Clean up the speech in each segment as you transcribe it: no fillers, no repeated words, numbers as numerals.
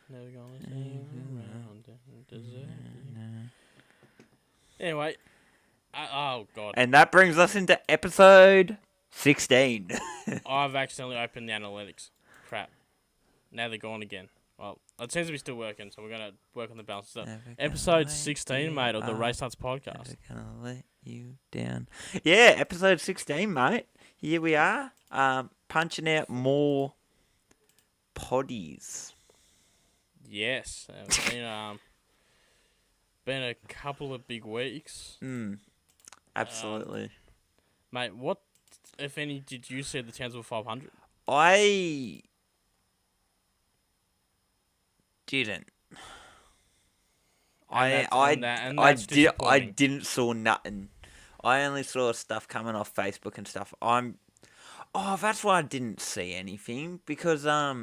Never gonna turn around and desert you. Anyway, oh god, And that brings us into episode 16. I've accidentally opened the analytics. Crap. Now they're gone again. Well, it seems to be still working, so we're gonna work on the balance stuff. Episode 16, mate, of the RaceNuts podcast. Never gonna let you down. Yeah, episode 16, mate. Here we are, punching out more poddies. Yes, it's been a couple of big weeks. Absolutely. Mate, what, if any, did you see the Townsville 500? I didn't. I didn't saw nothing. I only saw stuff coming off Facebook and stuff. That's why I didn't see anything, because I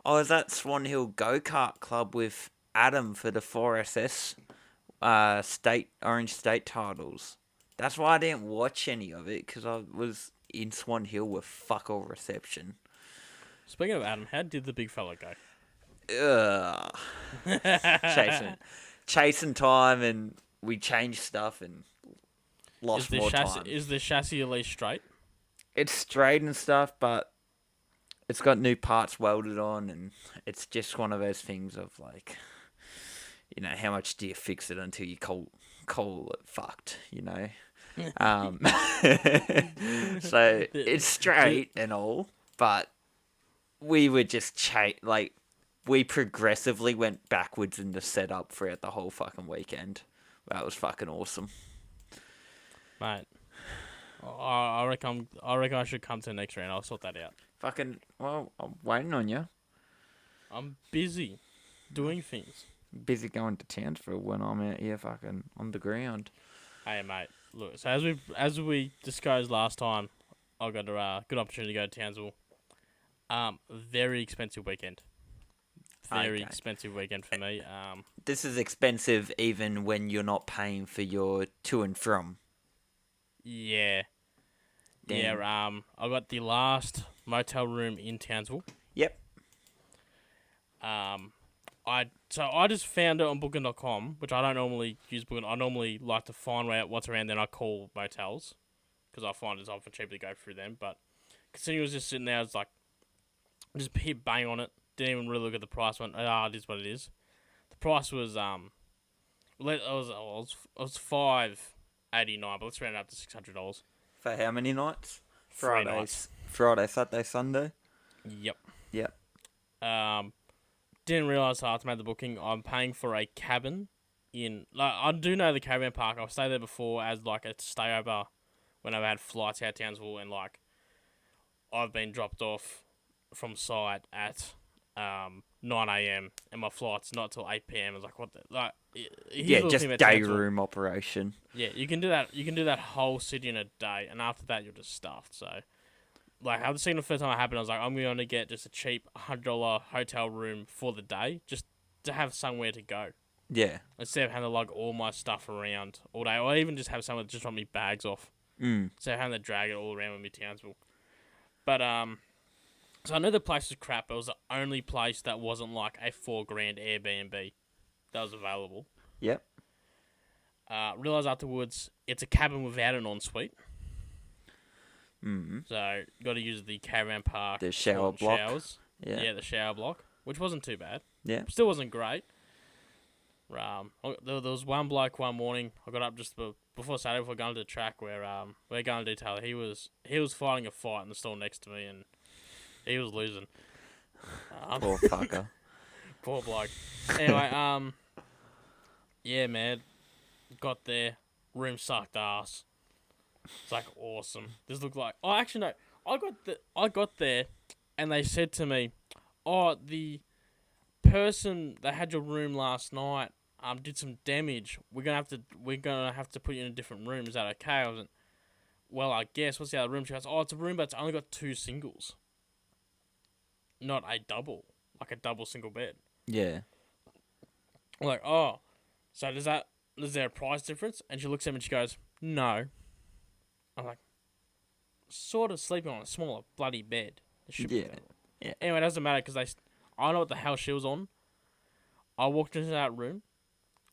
was at Swan Hill Go-Kart Club with Adam for the 4SS Orange State titles. That's why I didn't watch any of it, because I was in Swan Hill with fuck all reception. Speaking of Adam, how did the big fella go? Chasing time, and we changed stuff and lost more time. Is the chassis at least straight? It's straight and stuff, but it's got new parts welded on, and it's just one of those things of like, you know, how much do you fix it until you call it fucked, you know? So it's straight and all, but we were just we progressively went backwards in the setup throughout the whole fucking weekend. That was fucking awesome, mate. I reckon I should come to the next round. I'll sort that out. Well, I'm waiting on you. I'm busy doing things. Busy going to Townsville when I'm out here fucking on the ground. Hey, mate. Look, so as we discussed last time, I got a good opportunity to go to Townsville. Very expensive weekend. Very expensive weekend for me. This is expensive even when you're not paying for your to and from. Yeah. Damn. Yeah, I got the last motel room in Townsville. Yep. I just found it on Booking.com, which I don't normally use Booking. I normally like to find out what's around, then I call motels, because I find it's often cheaper to go through them. But considering it was just sitting there, I was like, just hit bang on it. Didn't even really look at the price. Went, it is what it is. The price was it was $589, but let's round it up to $600. For how many nights? Friday, Saturday, Sunday. Yep. Didn't realise I had to make the booking. I'm paying for a cabin in. Like, I do know the caravan park. I've stayed there before as like a stayover when I've had flights out of Townsville, and like I've been dropped off from site at 9 a.m. and my flight's not till 8 p.m. I was like, what the like? Just day room operation. Yeah, you can do that. You can do that whole city in a day, and after that, you're just stuffed. So, like, I've seen the first time it happened. I was like, I'm going to get just a cheap $100 hotel room for the day, just to have somewhere to go. Yeah. Instead of having to lug all my stuff around all day, or even just have someone just drop me bags off. So having to drag it all around with me Townsville. But so I knew the place was crap. But it was the only place that wasn't like a $4,000 Airbnb that was available. Yep. Realised afterwards it's a cabin without an ensuite. So got to use the caravan park. The shower block. Showers. Yeah, the shower block, which wasn't too bad. Yeah. Still wasn't great. There was one bloke one morning. I got up just before Saturday, before going to the track where we're going to detail. He was fighting a fight in the stall next to me, and he was losing. Poor fucker. Poor bloke. Anyway, yeah, man. Got there. Room sucked ass. It's like awesome. This looked like. Oh, actually no. I got there, and they said to me, "Oh, the person that had your room last night did some damage. We're gonna have to put you in a different room. Is that okay?" I wasn't. Well, I guess. What's the other room? She goes, "Oh, it's a room, but it's only got 2 singles, not a double, like a double single bed." Yeah. I'm like, oh, so is there a price difference? And she looks at me and she goes, "No." I'm like, sort of sleeping on a smaller bloody bed. It should be better. Yeah. Anyway, it doesn't matter because I don't know what the hell she was on, I walked into that room,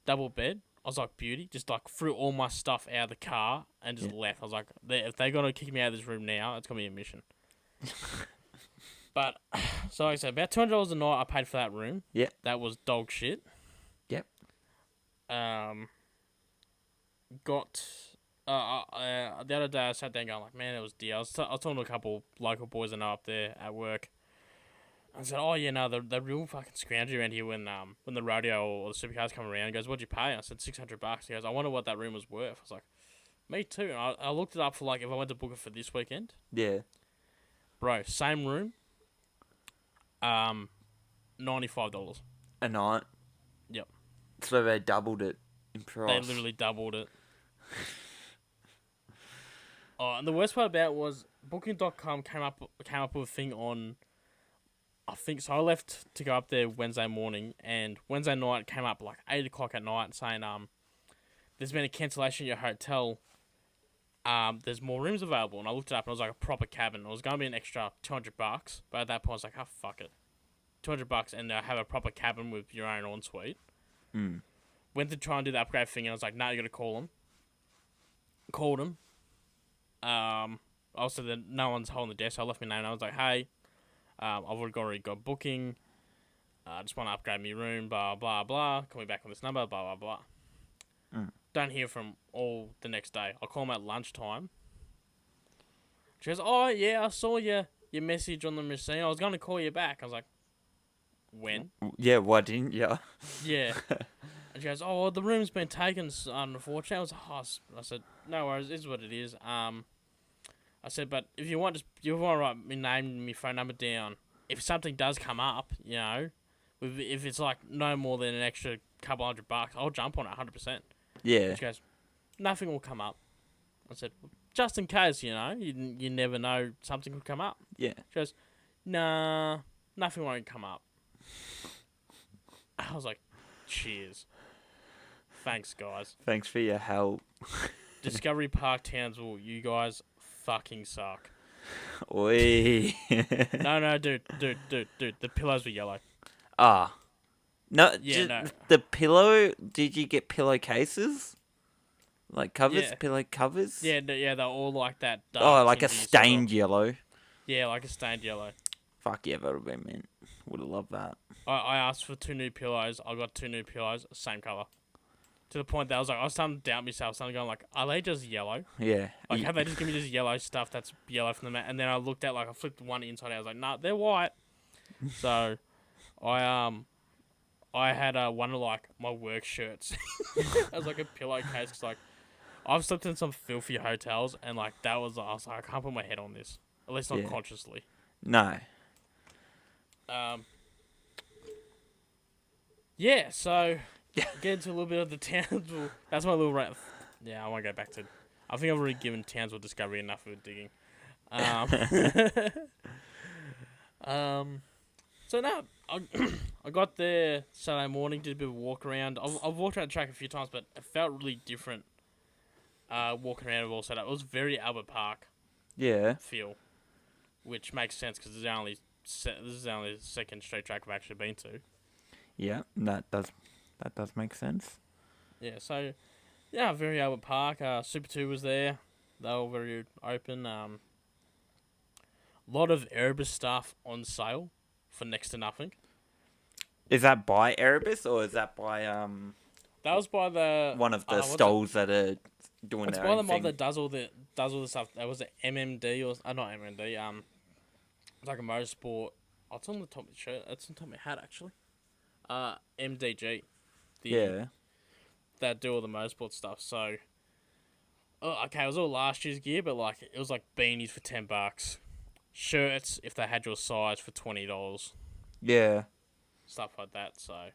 double bed. I was like, beauty. Just like threw all my stuff out of the car and just left. I was like, if they're gonna kick me out of this room now, it's gonna be a mission. But so like I said, about $200 a night I paid for that room. Yeah. That was dog shit. Yep. Got the other day I sat there going like, man, it was dear. I was talking to a couple local boys I know up there at work. I said, oh yeah, no, they're real fucking scroungy around here when the rodeo or the supercars come around. He goes, what'd you pay? I said $600. He goes, I wonder what that room was worth. I was like, me too. And I looked it up for like if I went to book it for this weekend. Yeah. Bro, same room. $95. A night. Yep. So they doubled it in price. They literally doubled it. Oh, and the worst part about it was Booking.com came up with a thing on. I think so. I left to go up there Wednesday morning, and Wednesday night came up like 8 o'clock at night saying there's been a cancellation at your hotel. There's more rooms available, and I looked it up and it was like a proper cabin. It was gonna be an extra $200, but at that point I was like, oh fuck it, $200 and have a proper cabin with your own ensuite. Went to try and do the upgrade thing, and I was like, no, you gotta call them. Called them. Also, that no one's holding the desk, so I left my name and I was like, hey, I've already got booking. I just want to upgrade my room, blah, blah, blah. Call me back on this number, blah, blah, blah. Don't hear from all the next day. I call them at lunchtime. She goes, oh, yeah, I saw your message on the machine. I was going to call you back. I was like, when? Yeah, why didn't you? Yeah. And she goes, oh, well, the room's been taken, unfortunately. I was like, oh. I said, no worries, this is what it is. I said, but if you want to write my name and my phone number down, if something does come up, you know, if it's like no more than an extra couple $100, I'll jump on it 100%. Yeah. And she goes, nothing will come up. I said, just in case, you know, you never know, something could come up. Yeah. She goes, nah, nothing won't come up. I was like, cheers. Thanks, guys. Thanks for your help. Discovery Park, Townsville, you guys fucking suck. Oi. No, dude. The pillows were yellow. Ah. No, yeah, no. The pillow, did you get pillowcases? Like covers? Yeah. Pillow covers? Yeah, they're all like that dark. Oh, like a stained yellow. Yeah, like a stained yellow. Fuck yeah, that would have been mint. Would have loved that. I asked for 2 new pillows. I got 2 new pillows, same colour. To the point that I was starting to doubt myself. I was starting to go like, are they just yellow? Yeah. Like, have they just given me just yellow stuff that's yellow from the mat? And then I looked at, like, I flipped one inside out. I was like, nah, they're white. So, I had one of, like, my work shirts as, like, a pillowcase. Cause, like, I've slept in some filthy hotels, and, like, I was like, I can't put my head on this. At least not consciously. No. Yeah, so... Get into a little bit of the Townsville. That's my little rant. Yeah, I won't go back to. I think I've already given Townsville Discovery enough of digging. So now I got there Saturday morning, did a bit of a walk around. I've walked around the track a few times, but it felt really different. Walking around it all set up. It was very Albert Park. Yeah. Feel, which makes sense because this is only the second straight track I've actually been to. Yeah, that does make sense. Yeah, so, yeah, very Albert Park. Super 2 was there. They were very open. A lot of Erebus stuff on sale for next to nothing. Is that by Erebus or is that by That was by the one of the stalls that are doing it's their by own the mob thing? that does all the stuff. That was the MMD or not MMD. It's like a motorsport. Oh, it's on the top of the shirt. It's on top of my hat actually. MDG. That do all the motorsport stuff. So, okay, it was all last year's gear, but like it was like beanies for $10, shirts if they had your size for $20. Yeah. Stuff like that. So,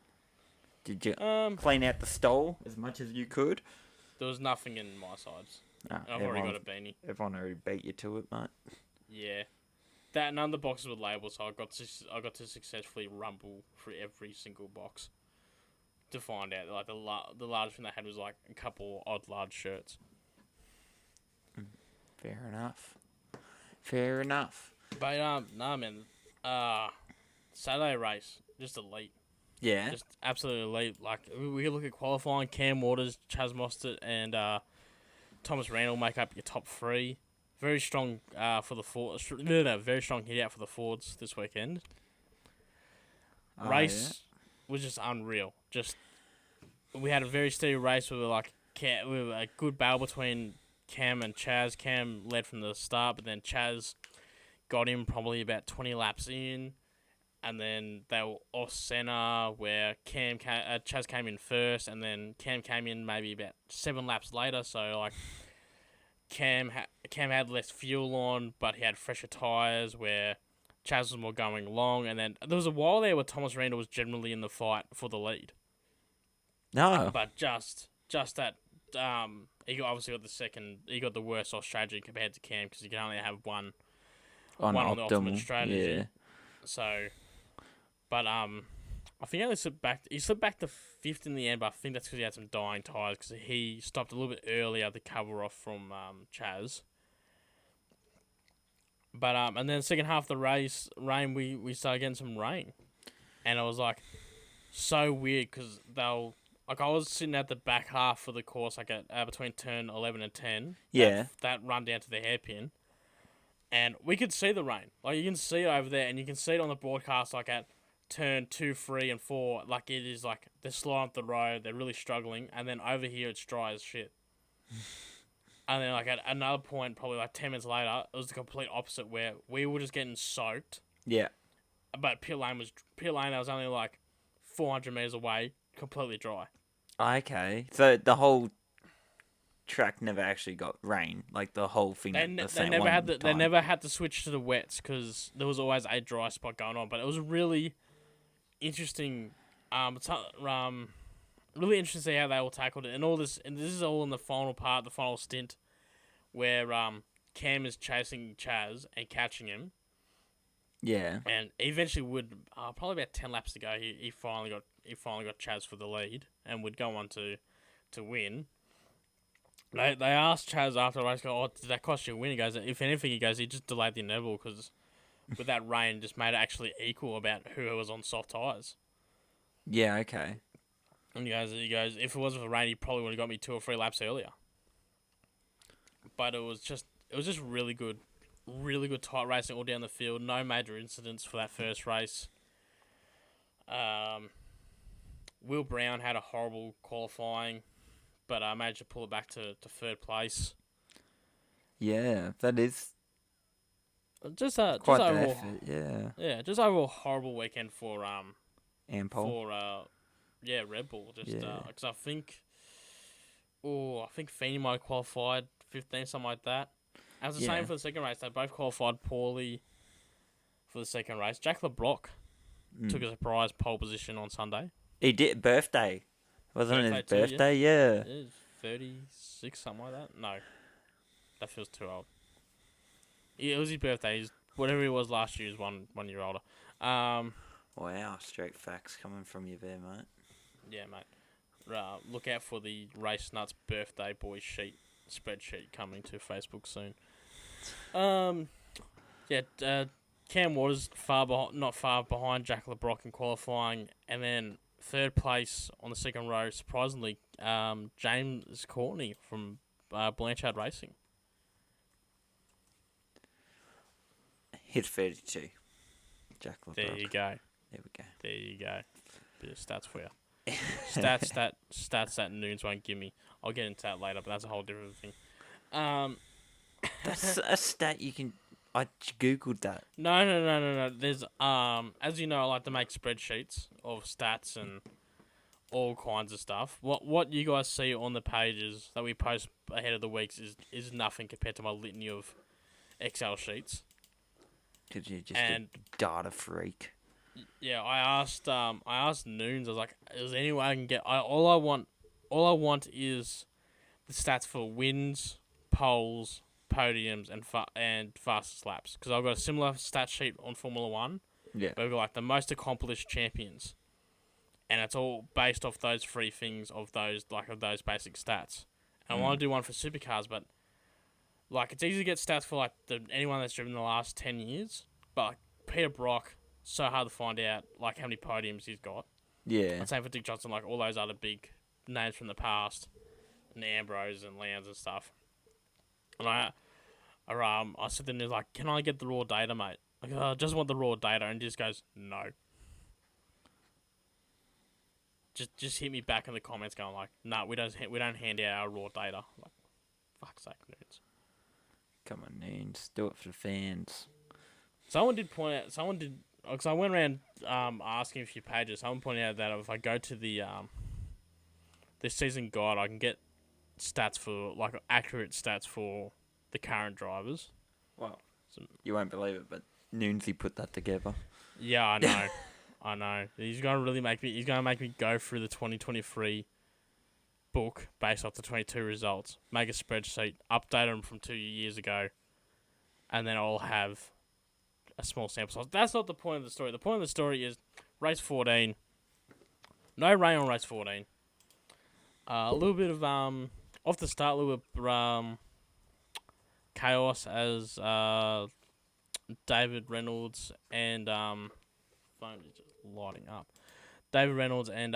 did you clean out the stall as much as you could? There was nothing in my size. Nah, I've already got a beanie. Everyone already beat you to it, mate. Yeah. That none of the boxes were labelled, so I got to successfully rumble through every single box to find out. Like the largest thing they had was like a couple odd large shirts. Fair enough. But nah, man. Saturday race just elite. Yeah. Just absolutely elite. Like, we look at qualifying, Cam Waters, Chaz Mostert, and Thomas Randall make up your top three. Very strong for the Fords. No, very strong hit out for the Fords this weekend. Race was just unreal. We had a very steady race. We were a good battle between Cam and Chaz. Cam led from the start, but then Chaz got him probably about 20 laps in. And then they were off centre where Chaz came in first, and then Cam came in maybe about 7 laps later. So like Cam had less fuel on, but he had fresher tyres where Chaz was more going long. And then there was a while there where Thomas Randall was generally in the fight for the lead. No. But just that he obviously got the second. He got the worst off strategy compared to Cam because you can only have one on the ultimate strategy. Yeah. So. But I think he slipped back to 5th in the end, but I think that's because he had some dying tyres because he stopped a little bit earlier to cover off from Chaz. But and then second half of the race, we started getting some rain, and it was like so weird because I was sitting at the back half of the course, like at between turn 11 and 10. Yeah. That run down to the hairpin, and we could see the rain. Like you can see it over there, and you can see it on the broadcast, like at turn 2, 3, and 4, like it is like they're slowing up the road, they're really struggling, and then over here it's dry as shit. And then like at another point, probably like 10 minutes later, it was the complete opposite where we were just getting soaked. Yeah. But pit lane that was only like 400 meters away, completely dry. Okay, so the whole track never actually got rain, like the whole thing. They never had to switch to the wets because there was always a dry spot going on. But it was really interesting. Really interesting to see how they all tackled it, and this is all in the final part, the final stint, where Cam is chasing Chaz and catching him. Yeah. And eventually probably about 10 laps to go, he finally got Chaz for the lead and would go on to win. They asked Chaz after the race, did that cost you a win? He goes, if anything, he just delayed the inevitable because with that rain, just made it actually equal about who was on soft tyres. Yeah, okay. And he goes, if it wasn't for rain, he probably would have got me 2 or 3 laps earlier. But it was just really good tight racing all down the field. No major incidents for that first race. Will Brown had a horrible qualifying, but I managed to pull it back to 3rd place. Yeah, that is just quite just the overall, effort. Yeah. Yeah, just overall horrible weekend for Ampol. Red Bull. Because I think Feeney might have qualified 15, something like that. And it was the same for the second race. They both qualified poorly for the second race. Jack LeBrock took a surprise pole position on Sunday. He did birthday. Wasn't it his birthday? Yeah. 36, something like that. No, that feels too old. Yeah, it was his birthday. Whatever he was last year, is 1 year older. Wow, straight facts coming from you there, mate. Yeah, mate. Look out for the RaceNuts birthday boy spreadsheet coming to Facebook soon. Cam Waters not far behind Jack LeBrock in qualifying, and then 3rd place on the second row, surprisingly, James Courtney from Blanchard Racing. Hit 32. Jack LeBrock. There you go. There we go. Bit of stats for you. Stats that Noons won't give me. I'll get into that later, but that's a whole different thing. That's a stat you can. I googled that. No. There's as you know, I like to make spreadsheets of stats and all kinds of stuff. What you guys see on the pages that we post ahead of the weeks is nothing compared to my litany of Excel sheets. Because you're just a data freak. Yeah, I asked Noons. I was like, "Is there any way I can get? All I want is the stats for wins, poles, podiums, and fastest laps. Because I've got a similar stat sheet on Formula One. Yeah, but we've got like the most accomplished champions, and it's all based off those 3 things of those basic stats. And I want to do one for supercars, but like it's easy to get stats for like anyone that's driven the last 10 years. But like, Peter Brock, so hard to find out like how many podiums he's got. Yeah. Same for Dick Johnson, like all those other big names from the past, and the Ambrose and Lowndes and stuff. And I said to him, like, can I get the raw data, mate? Like, I just want the raw data, and he just goes, no. Just hit me back in the comments, going like, nah, we don't hand out our raw data. Like, fuck's sake, Nunes. Come on, Nunes, do it for the fans. Someone did point out. Because I went around asking a few pages. Someone pointed out that if I go to the this season guide, I can get stats for accurate stats for the current drivers. Well, you won't believe it, but Nunesy put that together. Yeah, I know. I know. He's gonna make me go through the 2023 book based off the 22 results, make a spreadsheet, update them from 2 years ago, and then I'll have a small sample size. That's not the point of the story. The point of the story is race 14. No rain on race 14. A little bit of off the start, a little bit of chaos as David Reynolds and phone is just lighting up. David Reynolds and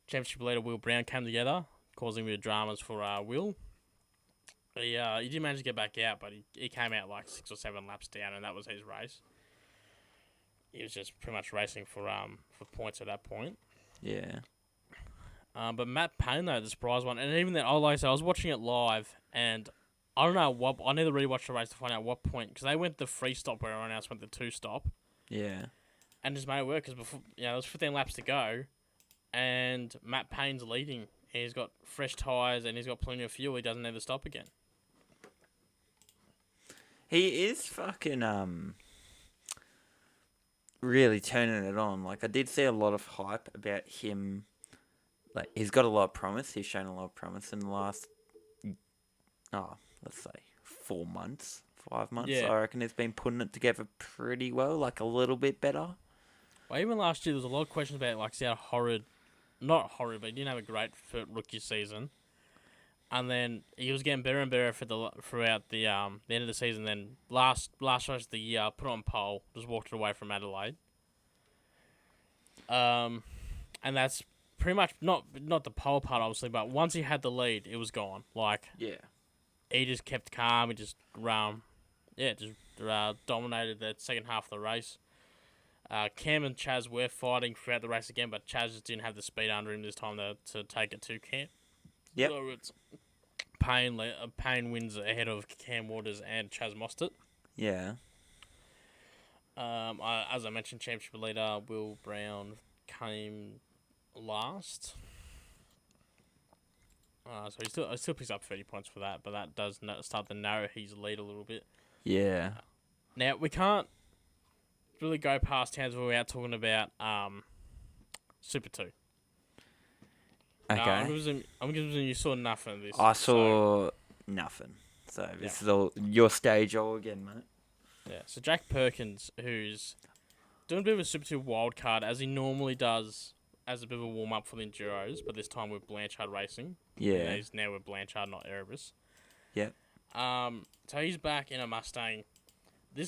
championship leader Will Brown came together, causing a bit of dramas for Will. He did manage to get back out, but he came out like 6 or 7 laps down, and that was his race. He was just pretty much racing for points at that point. Yeah. But Matt Payne, though, the surprise one, and even then, like I said, I was watching it live, and I don't know what, I never really watched the race to find out what point, because they went the free stop where everyone else went the 2 stop. Yeah. And just made it work, because before, there was 15 laps to go, and Matt Payne's leading. He's got fresh tyres, and he's got plenty of fuel. He doesn't need to stop again. He is fucking really turning it on. Like, I did see a lot of hype about him. Like, he's got a lot of promise. He's shown a lot of promise in the last, let's say 4 months, 5 months. Yeah. I reckon he's been putting it together pretty well, like a little bit better. Well, even last year, there was a lot of questions about, like, see how not horrid, but he didn't have a great rookie season. And then he was getting better and better throughout the end of the season. Then last race of the year, put on pole, just walked it away from Adelaide. And that's pretty much not the pole part, obviously, but once he had the lead, it was gone. Like, Yeah. he just kept calm. He just dominated the second half of the race. Cam and Chaz were fighting throughout the race again, but Chaz just didn't have the speed under him this time to take it to Cam. Yep. So it's Payne wins ahead of Cam Waters and Chaz Mostert. Yeah. As I mentioned, championship leader Will Brown came last. So he still picks up 30 points for that, but that does start to narrow his lead a little bit. Yeah. Now, we can't really go past Townsville without talking about Super 2. Okay. I'm giving you saw nothing of this. I saw nothing. So this is all your stage all again, mate. Yeah. So Jack Perkins, who's doing a bit of a Super 2 wild card, as he normally does, as a bit of a warm up for the Enduros, but this time with Blanchard Racing. Yeah. He's now with Blanchard, not Erebus. Yep. So he's back in a Mustang.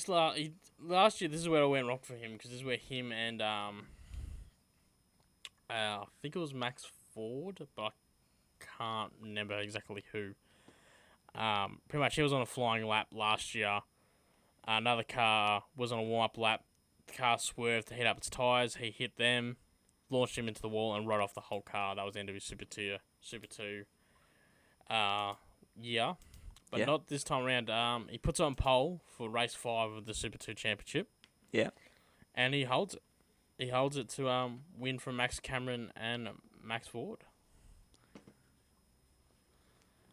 Last year, this is where it went wrong for him, because this is where him and I think it was Max Ford, but I can't remember exactly who. Pretty much he was on a flying lap last year. Another car was on a warm-up lap. The car swerved to heat up its tyres. He hit them, launched him into the wall, and rode off the whole car. That was the end of his Super 2 year. But not this time around. He puts on pole for race 5 of the Super 2 Championship. Yeah. And he holds it. He holds it to win from Max Cameron and Max Ford.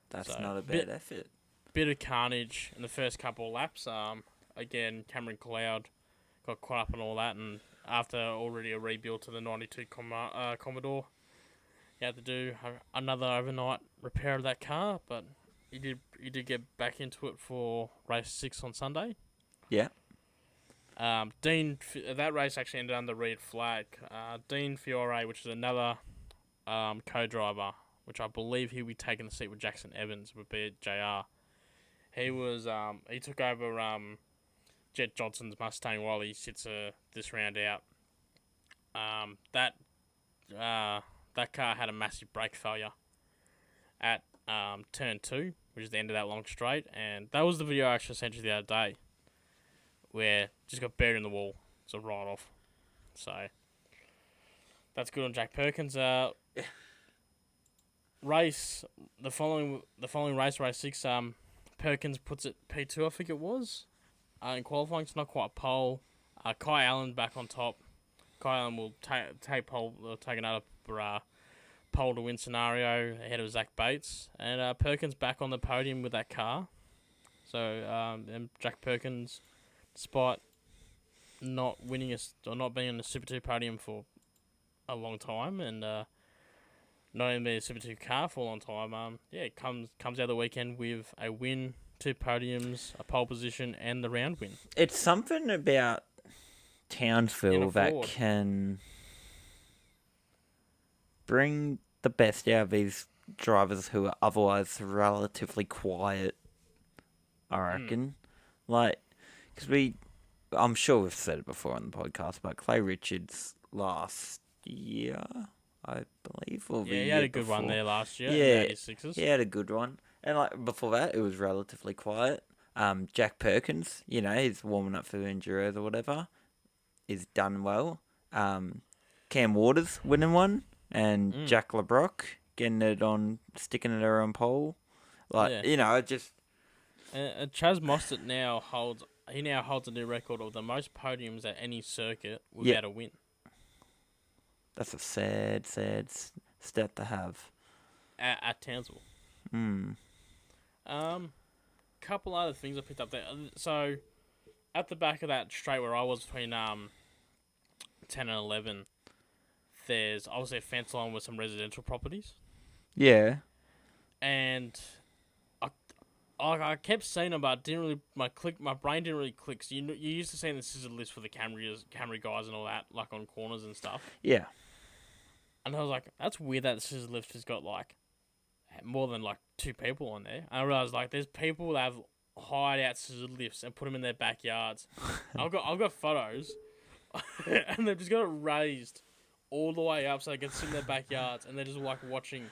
That's not a bad effort. Bit of carnage in the first couple of laps. Again, Cameron Cloud got caught up in all that, and after already a rebuild to the 92 Commodore, he had to do another overnight repair of that car, but he did get back into it for race 6 on Sunday. Yeah. That race actually ended under red flag. Dean Fiore, which is another co-driver, which I believe he'll be taking the seat with Jackson Evans, would be at JR. He took over Jet Johnson's Mustang while he sits this round out. That that car had a massive brake failure at turn 2, which is the end of that long straight, and that was the video I actually sent you the other day, where just got buried in the wall. It's a write off. So that's good on Jack Perkins. Race the following race 6. Perkins puts it P2, I think it was. In qualifying, it's not quite pole. Kai Allen back on top. Kai Allen will take pole, take another pole to win scenario ahead of Zach Bates, and Perkins back on the podium with that car. So and Jack Perkins, despite not winning or not being on the Super 2 podium for a long time, and not even being a Super 2 car for a long time, comes out of the weekend with a win, 2 podiums, a pole position, and the round win. It's something about Townsville that can bring the best out of these drivers who are otherwise relatively quiet, I reckon. Because I'm sure we've said it before on the podcast, but Clay Richards last year, I believe, or he had a good one there last year. Yeah, he had a good one. And before that, it was relatively quiet. Jack Perkins, he's warming up for the Enduros or whatever, is done well. Cam Waters winning one, and Jack LeBrock sticking it on pole. Chaz Mostert now holds a new record of the most podiums at any circuit without a win. That's a sad stat to have. At Townsville. Couple other things I picked up there. So, at the back of that straight where I was between 10 and 11, there's obviously a fence line with some residential properties. Yeah. And I kept seeing them, but didn't really my brain didn't really click. So you used to see the scissor lifts for the Camry guys and all that, like on corners and stuff. Yeah. And I was like, that's weird that the scissor lift has got more than 2 people on there. And I realized there's people that have hired out scissor lifts and put them in their backyards. I've got photos, and they've just got it raised all the way up so they can sit in their backyards, and they're just watching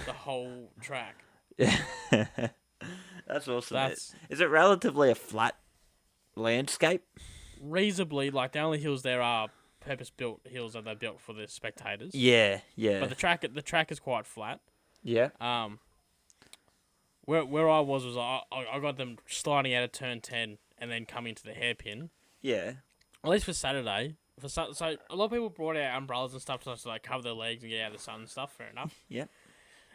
the whole track. Yeah. That's awesome. Is it relatively a flat landscape? Reasonably, the only hills there are purpose-built hills that they built for the spectators. Yeah. But the track is quite flat. Yeah. Where I was I got them sliding out of turn 10 and then coming to the hairpin. Yeah. At least for Saturday. So a lot of people brought out umbrellas and stuff to cover their legs and get out of the sun and stuff. Fair enough. Yeah.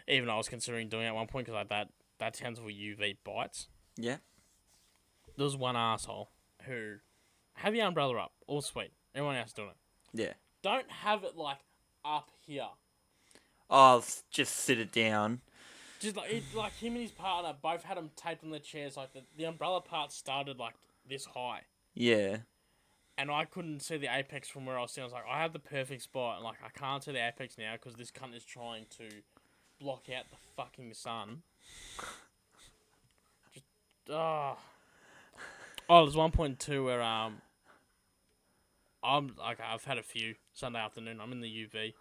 Even I was considering doing it at one point because that Townsville UV bites. Yeah. There was one asshole who have your umbrella up, all sweet. Everyone else doing it. Yeah. Don't have it up here. Oh, just sit it down. Just him and his partner both had them taped on their chairs. The umbrella part started this high. Yeah. And I couldn't see the apex from where I was sitting. I was like, I have the perfect spot. And I can't see the apex now because this cunt is trying to block out the fucking sun. There's one point too where I've had a few Sunday afternoon. I'm in the UV.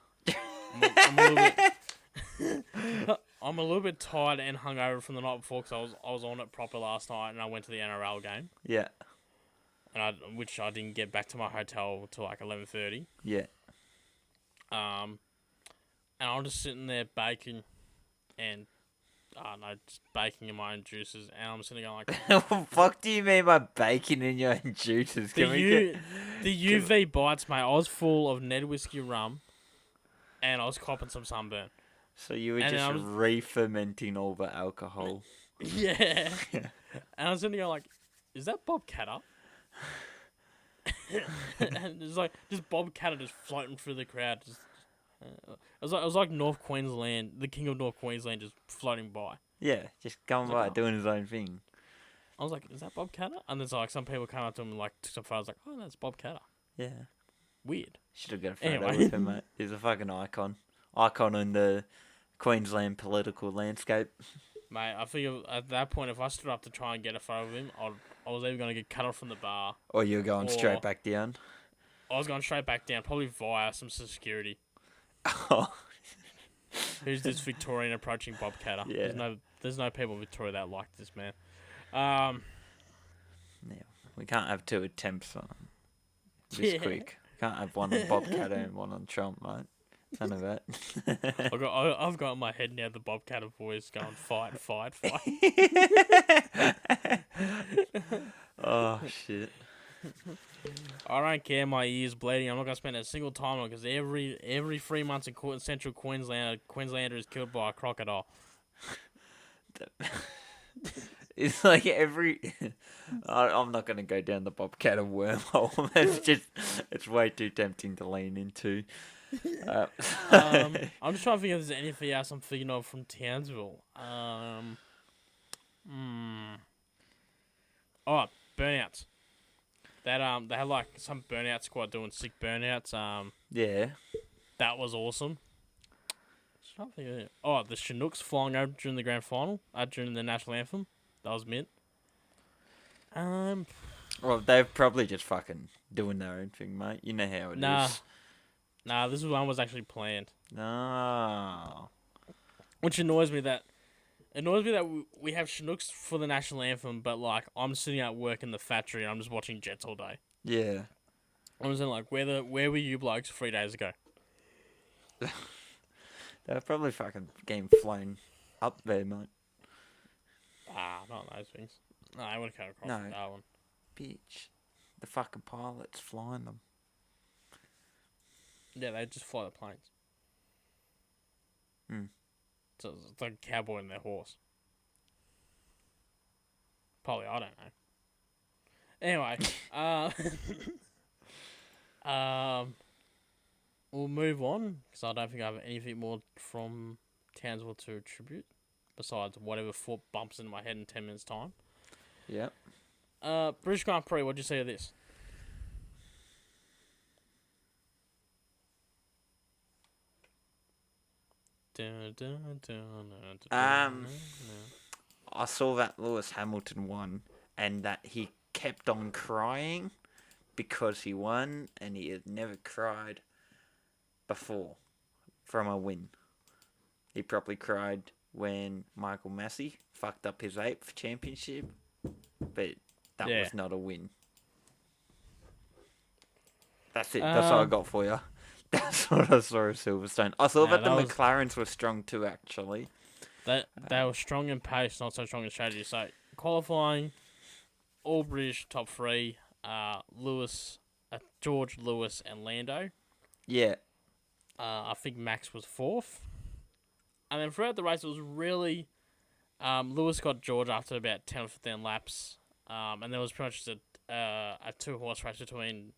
I'm a little bit tired and hungover from the night before because I was on it proper last night and I went to the NRL game. Yeah. Which I didn't get back to my hotel till 11:30. Yeah. And I'm just sitting there baking and just baking in my own juices, and I'm sitting there going what the fuck do you mean by baking in your own juices? The UV bites, mate. I was full of Ned whiskey rum, and I was copping some sunburn. So you were just re-fermenting all the alcohol. Yeah. And I was sitting there going is that Bob Catter? And it's just Bob Catter just floating through the crowd. It was like North Queensland, the king of North Queensland, just floating by. Yeah, just going by, doing his own thing. I was like, is that Bob Catter? And then some people came up to him and took some photos. Oh, that's Bob Catter. Yeah. Weird. Should have got a photo with him, mate. He's a fucking icon. Icon in the Queensland political landscape. Mate, I figure at that point, if I stood up to try and get a photo of him, I was either going to get cut off from the bar. Or you were going straight back down. I was going straight back down, probably via some security. Oh, Who's this Victorian approaching Bobcatter? yeah. There's no people in Victoria that like this man. Yeah. We can't have two attempts on this Yeah. quick. We can't have one on Bobcatter and one on Trump, mate. None of that. I've got in my head now the Bobcatter voice going fight, fight, fight. Oh shit. I don't care. My ears bleeding. I'm not gonna spend a single time on it because every 3 months in central Queensland, a Queenslander is killed by a crocodile. It's like every. I'm not gonna go down the Bobcatter wormhole. It's way too tempting to lean into. I'm just trying to think if there's anything else I'm thinking of from Townsville. Oh, burnouts. That they had like some burnout squad doing sick burnouts. Yeah. That was awesome. Just trying to think of it. Oh, the Chinooks flying over during the grand final, during the national anthem. That was mint. Well, they're probably just fucking doing their own thing, mate. You know how it is. Nah, this one was actually planned. No. Which annoys me that we have Chinooks for the national anthem, but like I'm sitting at work in the factory and I'm just watching Jets all day. Yeah. I'm just like, where were you blokes 3 days ago? They're probably fucking getting flown up there, mate. Not those things. No, I would have come across No. that one. Bitch. The fucking pilot's flying them. Yeah, they just fly the planes. Hmm. So it's like a cowboy and their horse. Probably, I don't know. Anyway, we'll move on because I don't think I have anything more from Townsville to attribute besides whatever foot bumps into my head in 10 minutes' time. Yep. British Grand Prix, what'd you say of this? I saw that Lewis Hamilton won and that he kept on crying because he won and he had never cried before from a win. He probably cried when Michael Massey fucked up his 8th championship, but that was not a win. That's it. That's all I got for you. That's what I saw of Silverstone. I saw that the McLarens were strong too, actually. They were strong in pace, not so strong in strategy. So qualifying, all British top 3, George, Lewis, and Lando. Yeah. I think Max was 4th. And then throughout the race, it was really... Lewis got George after about 10 or 15 laps. And there was pretty much just a 2-horse race between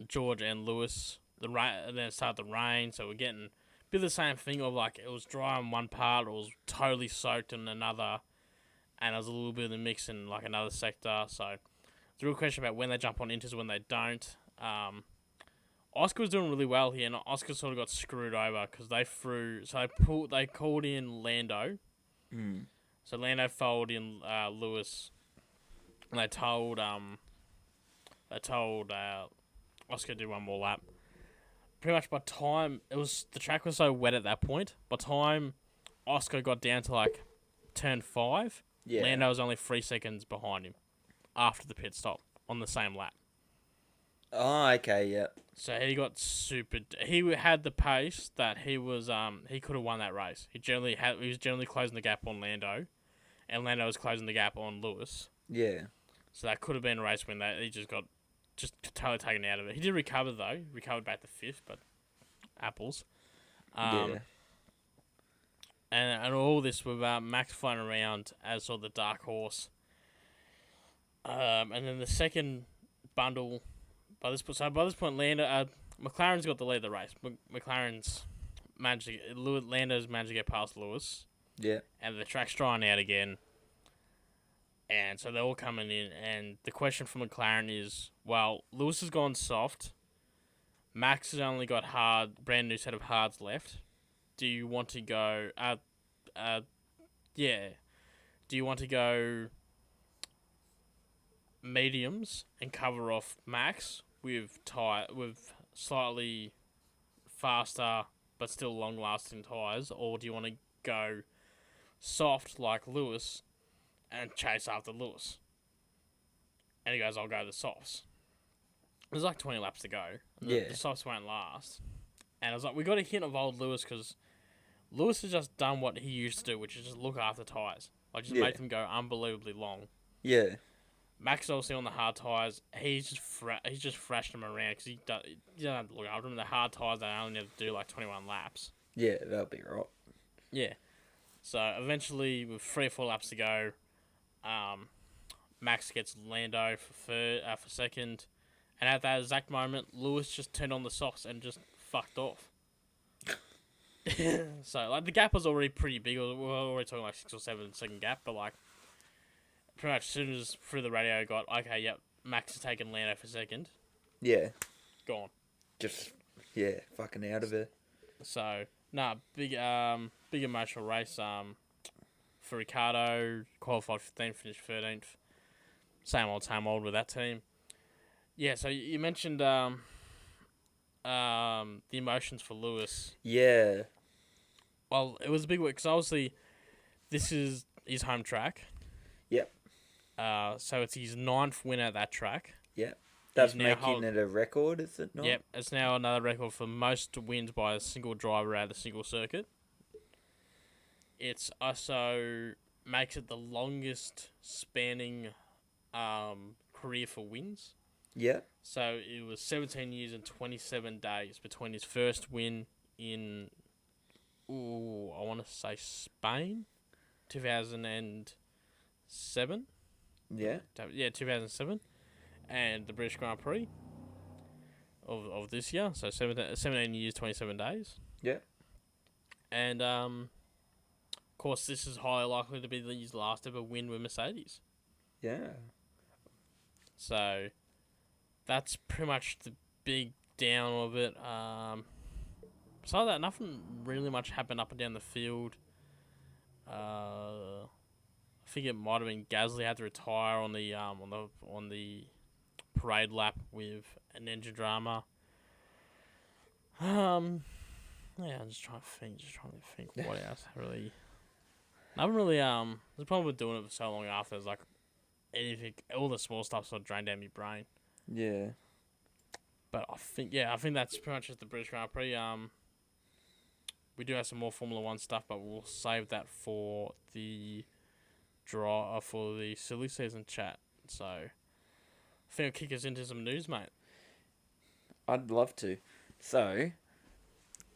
George and Lewis. And then it started to rain, so we're getting a bit of the same thing of like it was dry on one part, it was totally soaked in another, and there was a little bit of the mix in like another sector. So the real question about when they jump on inters, when they don't. Oscar was doing really well here, and Oscar sort of got screwed over because they called in Lando. Mm. So Lando followed in Lewis, and they told Oscar to do one more lap. Pretty much by time the track was so wet at that point. By time Oscar got down to like turn 5, Lando was only 3 seconds behind him after the pit stop on the same lap. Oh, okay, yeah. So he got he had the pace that he could have won that race. He was generally closing the gap on Lando, and Lando was closing the gap on Lewis. Yeah. So that could have been a race win. That he just got totally taken out of it. He did recover though. He recovered back to 5th, but apples. Yeah. And all this with Max flying around as sort of the dark horse. And then the second bundle. By this point, McLaren's got the lead of the race. Lando's managed to get past Lewis. Yeah. And the track's drying out again. And so they're all coming in. And the question for McLaren is, well, Lewis has gone soft. Max has only got brand new set of hards left. Do you want to go... Do you want to go mediums and cover off Max with slightly faster but still long-lasting tyres, or do you want to go soft like Lewis and chase after Lewis? And he goes, I'll go the softs. There's like 20 laps to go. And the softs won't last. And I was like, we got a hint of old Lewis because Lewis has just done what he used to do, which is just look after tyres. Like, just make them go unbelievably long. Yeah. Max is obviously on the hard tyres. He's just thrashed them around because he don't have to look after them. The hard tyres, they only have to do like 21 laps. Yeah, that'll be right. Yeah. So eventually, with 3 or 4 laps to go, Max gets Lando for second. And at that exact moment, Lewis just turned on the softs and just fucked off. So, like, the gap was already pretty big. We were already talking like 6 or 7 second gap, but like, pretty much as soon as through the radio got, okay, yep, Max is taking Lando for second. Yeah. Gone. Just, fucking out of it. So, big emotional race. For Ricciardo, qualified 15th, finished 13th. Same old with that team. Yeah, so you mentioned the emotions for Lewis. Yeah. Well, it was a big week because obviously this is his home track. Yep. So it's his 9th win at that track. Yep. That's making it a record, is it not? Yep. It's now another record for most wins by a single driver out of the single circuit. It's also makes it the longest spanning career for wins. Yeah. So it was 17 years and 27 days between his first win in, I want to say Spain, 2007. Yeah. Yeah, 2007, and the British Grand Prix of this year. So 17 years, 27 days. Yeah. And of course, this is highly likely to be his last ever win with Mercedes. Yeah. So that's pretty much the big down of it. Besides that, nothing really much happened up and down the field. I think it might have been Gasly had to retire on the parade lap with an engine drama. I'm just trying to think what else really. Nothing really. The problem with doing it for so long after is like anything, all the small stuff sort of drained down my brain. Yeah. But I think that's pretty much just the British Grand Prix. We do have some more Formula 1 stuff, but we'll save that for the for the silly season chat. So I think I'll kick us into some news, mate. I'd love to. So,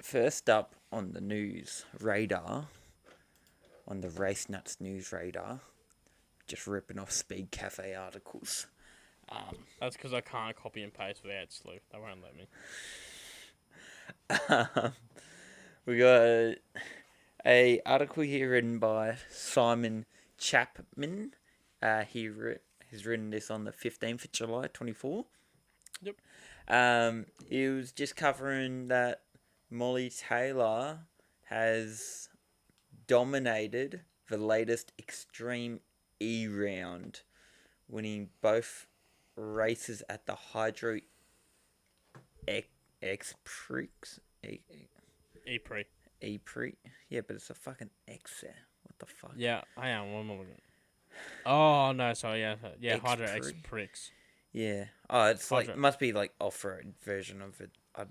first up on the news radar, on the RaceNuts news radar, just ripping off Speed Cafe articles. That's because I can't copy and paste without Slew. They won't let me. We got a article here written by Simon Chapman. He's written this on the 15th of July, 24. Yep. He was just covering that Molly Taylor has dominated the latest Extreme E round, winning both races at the Hydro X Prix. E-Prix. E-Prix. Yeah, but it's a fucking X there. What the fuck? Yeah, I am. One more. Oh, no, sorry, yeah. Hydro X Prix. Yeah. Oh, it's Hydro. like, must be like off-road version of it. I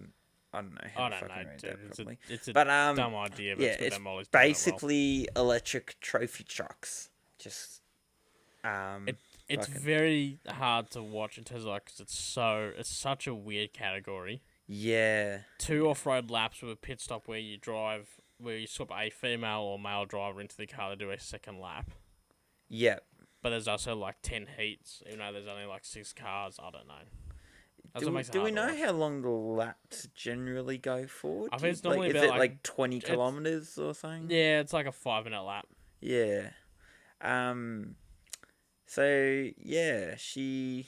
don't know how to fucking read that properly. It's a but, dumb idea, but yeah, it's basically electric trophy trucks. Just, It's very hard to watch in terms of like, 'cause it's such a weird category. Yeah. 2 off-road laps with a pit stop where you swap a female or male driver into the car to do a second lap. Yep. But there's also like 10 heats, even though there's only like 6 cars. I don't know. Do we know how long the laps generally go for? I think it's normally is about it like 20 kilometers or something? Yeah, it's like a 5-minute lap. Yeah. So yeah, she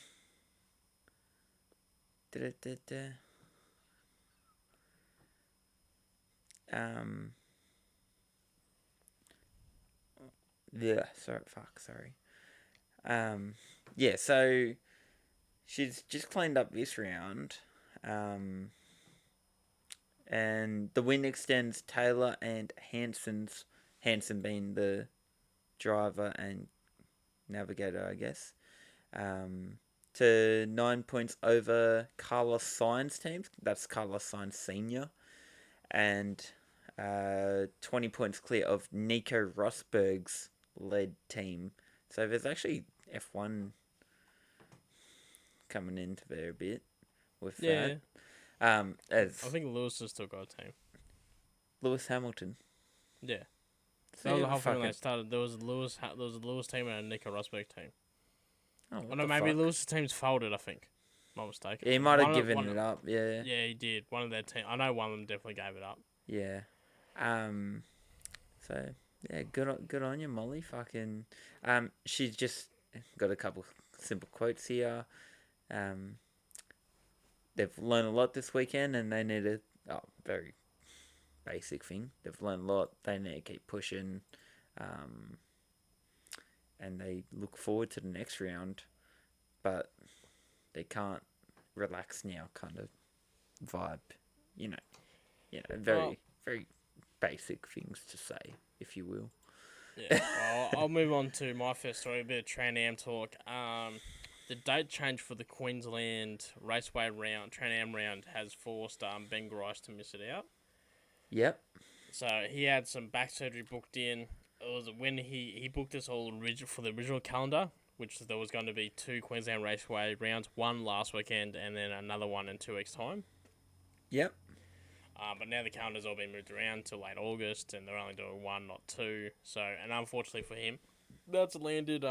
yeah, sorry. Yeah, so she's just cleaned up this round. and the win extends Taylor and Hanson being the driver and navigator, I guess, to 9 points over Carlos Sainz team. That's Carlos Sainz Senior, and 20 points clear of Nico Rosberg's led team. So there's actually F1 coming into there a bit with that. As I think Lewis has still got a team. Lewis Hamilton. Yeah. So That was yeah, the whole thing when fucking- they started. There was a Lewis team and a Nico Rosberg team. Oh, Oh, what no, the maybe fuck? Lewis's team's folded, I think. Not mistaken. Yeah, he might have One of- given one- it up. Yeah. Yeah, he did. One of their team. I know one of them definitely gave it up. Yeah. So yeah, good on you, Molly. Fucking. She's just got a couple simple quotes here. They've learned a lot this weekend, and they need a very basic thing. They've learned a lot. They need to keep pushing. And they look forward to the next round, but they can't relax now. Kind of vibe, very basic things to say, if you will. Yeah, I'll move on to my first story, a bit of Trans Am talk. The date change for the Queensland Raceway round, Trans Am round, has forced Ben Grice to miss it out. Yep. So he had some back surgery booked in. It was when he booked this all for the original calendar, which there was going to be 2 Queensland Raceway rounds, one last weekend and then another one in 2 weeks' time. Yep. But now the calendar's all been moved around to late August, and they're only doing 1, not 2. So, and unfortunately for him, that's landed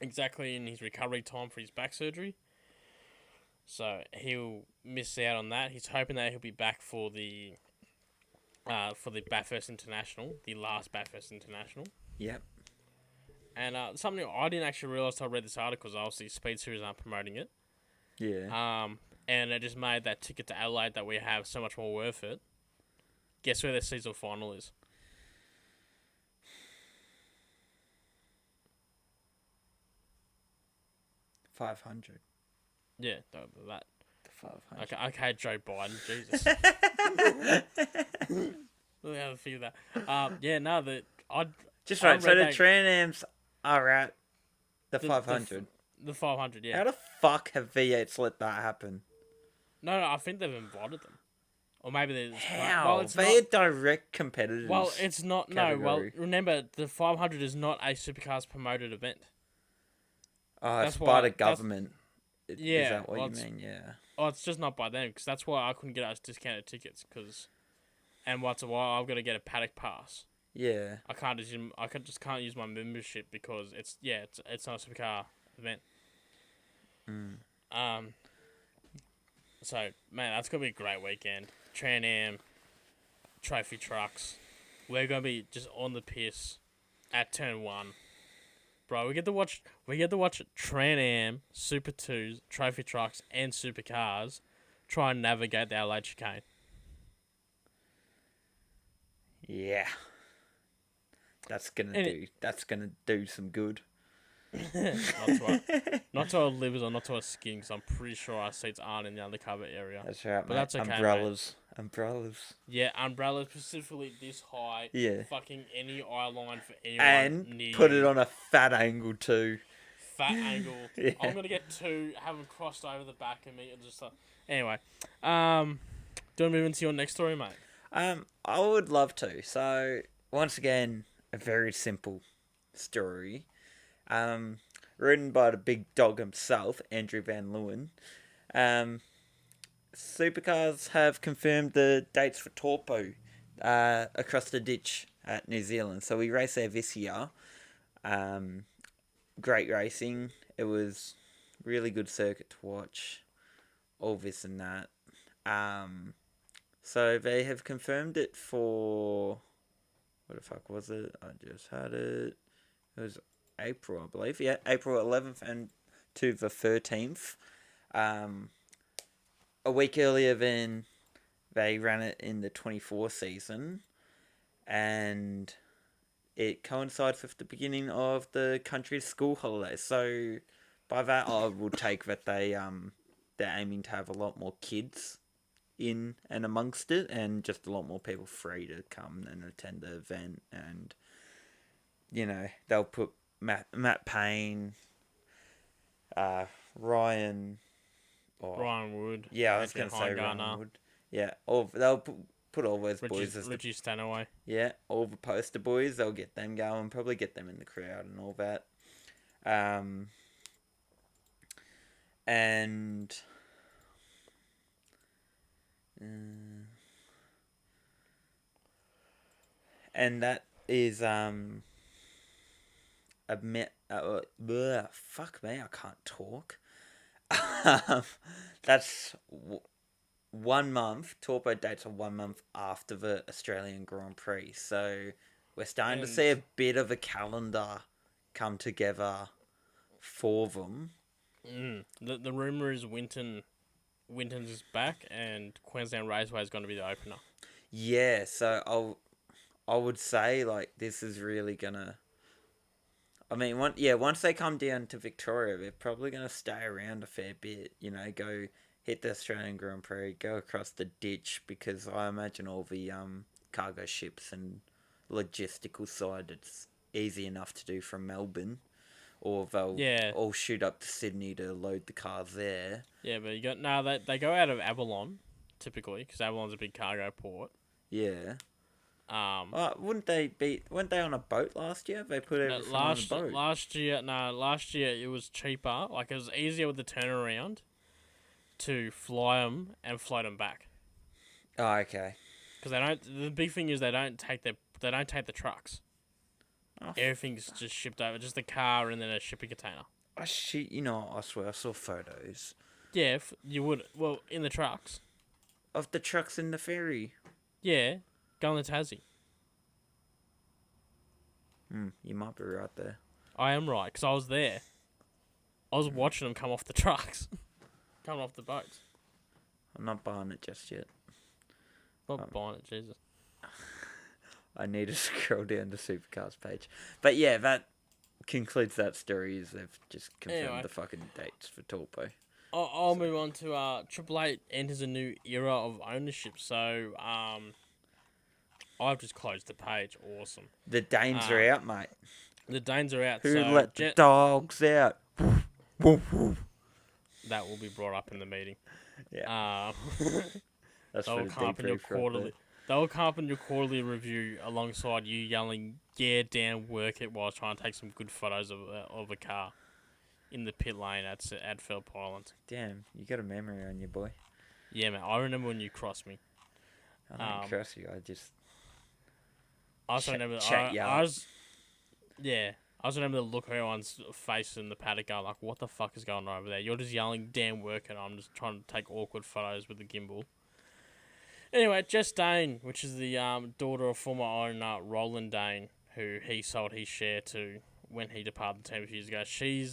exactly in his recovery time for his back surgery. So he'll miss out on that. He's hoping that he'll be back for the Bathurst International, the last Bathurst International. Yep. And something I didn't actually realise till I read this article, because obviously Speed Series aren't promoting it. Yeah. And it just made that ticket to Adelaide that we have so much more worth it. Guess where their season final is? $500. Yeah, that. The $500. Okay, Joe Biden, Jesus. We'll have to figure that. Yeah, no, Just I right. So read the that- Trans Ams are at the 500. The 500, yeah. How the fuck have V8s let that happen? No, I think they've invited them. Or maybe they're just... How? Well, it's They're not... direct competitors. Well, it's not... No, well, category. remember, the 500 is not a Supercars promoted event. Oh, that's it's why- by the that's- government. Yeah, Is that what well, you it's- mean? Yeah. Oh, it's just not by them, because that's why I couldn't get us discounted tickets, because... And what's a while, I've got to get a paddock pass. Yeah. I can't can't use my membership because it's not a Supercar event. So man, that's gonna be a great weekend. Trans Am, trophy trucks. We're gonna be just on the piss at turn 1, bro. We get to watch Trans Am, Super 2s, trophy trucks, and supercars try and navigate the Adelaide chicane. Yeah. That's gonna do some good. Not to our livers or not to our skin, because I'm pretty sure our seats aren't in the undercover area. That's right, But mate. that's okay, Umbrellas. Yeah, umbrellas specifically this high. Yeah. Fucking any eye line for anyone And near put you. it on a fat angle too. Fat angle. Yeah. I'm gonna get 2, have them crossed over the back of me, and just anyway. Do you want to move into your next story, mate? I would love to. So once again, a very simple story. Written by the big dog himself, Andrew Van Leeuwen. Supercars have confirmed the dates for Taupo across the ditch at New Zealand. So we race there this year. Great racing. It was really good circuit to watch. All this and that. So they have confirmed it for... What the fuck was it? I just had it. It was April, I believe. Yeah, April 11th and to the 13th. A week earlier than they ran it in the 24 season. And it coincides with the beginning of the country's school holidays. So by that, I will take that they're aiming to have a lot more kids in and amongst it, and just a lot more people free to come and attend the event. And they'll put Matt Payne, Ryan, Ryan Wood. Yeah, I was going to say Ryan Wood. Yeah, they'll put all those boys as Richie Stanaway. Yeah, all the poster boys. They'll get them going. Probably get them in the crowd and all that. And that is fuck me, I can't talk. That's 1 month. Torpo dates are 1 month after the Australian Grand Prix, so we're starting to see a bit of a calendar come together for them. The rumor is Winton's is back, and Queensland Raceway is going to be the opener. Yeah, so I would say like this is really gonna. I mean, once they come down to Victoria, they're probably gonna stay around a fair bit. Go hit the Australian Grand Prix, go across the ditch, because I imagine all the cargo ships and logistical side, it's easy enough to do from Melbourne, or they'll all shoot up to Sydney to load the cars there. Yeah, but they go out of Avalon typically, because Avalon's a big cargo port. Yeah. Weren't they on a boat last year? They put everything on a boat. Last year it was cheaper. Like, it was easier with the turnaround to fly them and float them back. Oh, okay. Because the big thing is they don't take the trucks. Oh, everything's just shipped over, just the car and then a shipping container. Oh shit! I swear I saw photos. Yeah, you would. Well, in the trucks. Of the trucks in the ferry. Yeah, going to Tassie. You might be right there. I am right, because I was there. I was watching them come off the trucks. Coming off the boats. I'm not buying it just yet. Not buying it, Jesus. I need to scroll down the Supercars page. But yeah, that concludes that story. Is they've just confirmed the fucking dates for Torpo. I'll move on to Triple Eight enters a new era of ownership. So I've just closed the page. Awesome. The Danes are out, mate. The Danes are out. Who let the dogs out? That will be brought up in the meeting. Yeah. That's they'll come up in your quarterly. They'll come up in your quarterly review alongside you yelling, "Yeah, damn, work it," while trying to take some good photos of a car in the pit lane at Phillip Island. Damn, you got a memory on you, boy. Yeah, man. I remember when you crossed me. I don't cross you. I just. I also remember. I also remember the look of everyone's face in the paddock going like, what the fuck is going on over there? You're just yelling, damn work, and I'm just trying to take awkward photos with the gimbal. Anyway, Jess Dane, which is the daughter of former owner Roland Dane, who he sold his share to when he departed the team a few years ago. She's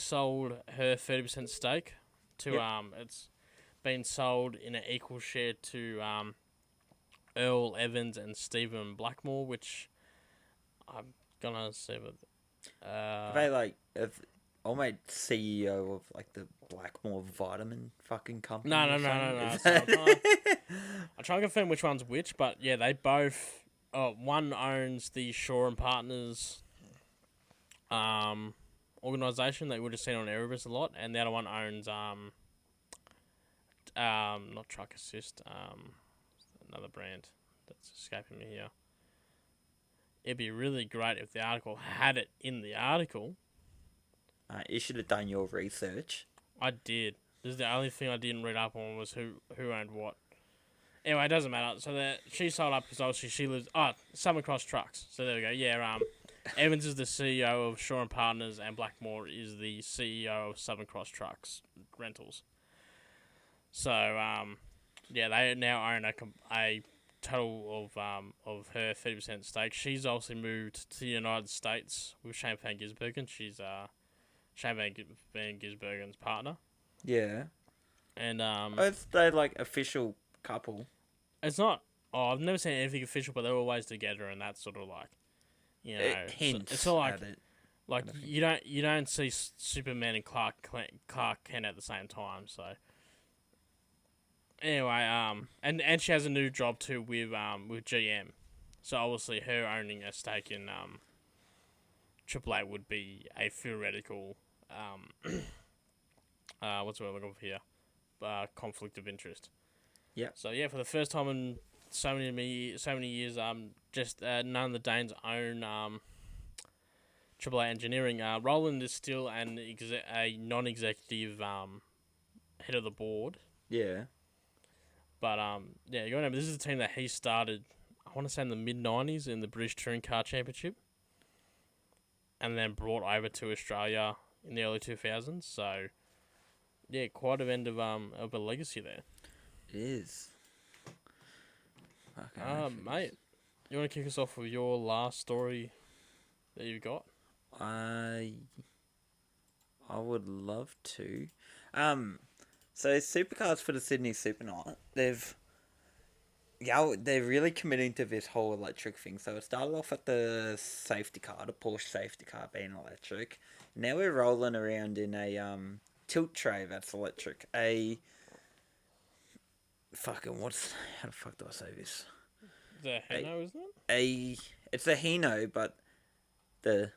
sold her 30% stake to it's been sold in an equal share to Earl Evans and Stephen Blackmore, which I'm gonna say they I made CEO of like the Blackmore vitamin fucking company. No. So I'm trying to confirm which one's which, but yeah, they both. One owns the Shaw and Partners organisation that you would have seen on Erebus a lot, and the other one owns not Truck Assist, another brand that's escaping me here. It'd be really great if the article had it in the article. You should have done your research. I did. This is the only thing I didn't read up on was who owned what. Anyway, it doesn't matter. So she sold up because obviously she lives... Southern Cross Trucks. So there we go. Yeah, Evans is the CEO of Shaw and Partners, and Blackmore is the CEO of Southern Cross Trucks Rentals. So, they now own a total of her 30% stake. She's also moved to the United States with Shane Van Gisbergen. She's Shane Van Gisbergen's partner. Yeah. And it's they like official couple. It's not. Oh, I've never seen anything official, but they're always together, and that's sort of like, it's all like you don't see Superman and Clark Kent at the same time. So Anyway, and she has a new job too with GM, so obviously her owning a stake in Triple A would be a theoretical what's the word I'm looking for here? Conflict of interest. Yeah. So yeah, for the first time in so many years, just none of the Danes own Triple A Engineering. Roland is still a non-executive head of the board. Yeah. But yeah, you gotta remember this is a team that he started. I want to say in the mid-90s in the British Touring Car Championship, and then brought over to Australia in the early 2000s. So yeah, quite a end of a legacy there. It is. Okay, Mate, you want to kick us off with your last story that you've got? I would love to. So supercars for the Sydney Super Night, they're really committing to this whole electric thing. So it started off at the safety car, the Porsche safety car being electric. Now we're rolling around in a tilt tray that's electric. How the fuck do I say this? The Hino, isn't it? It's a Hino, but the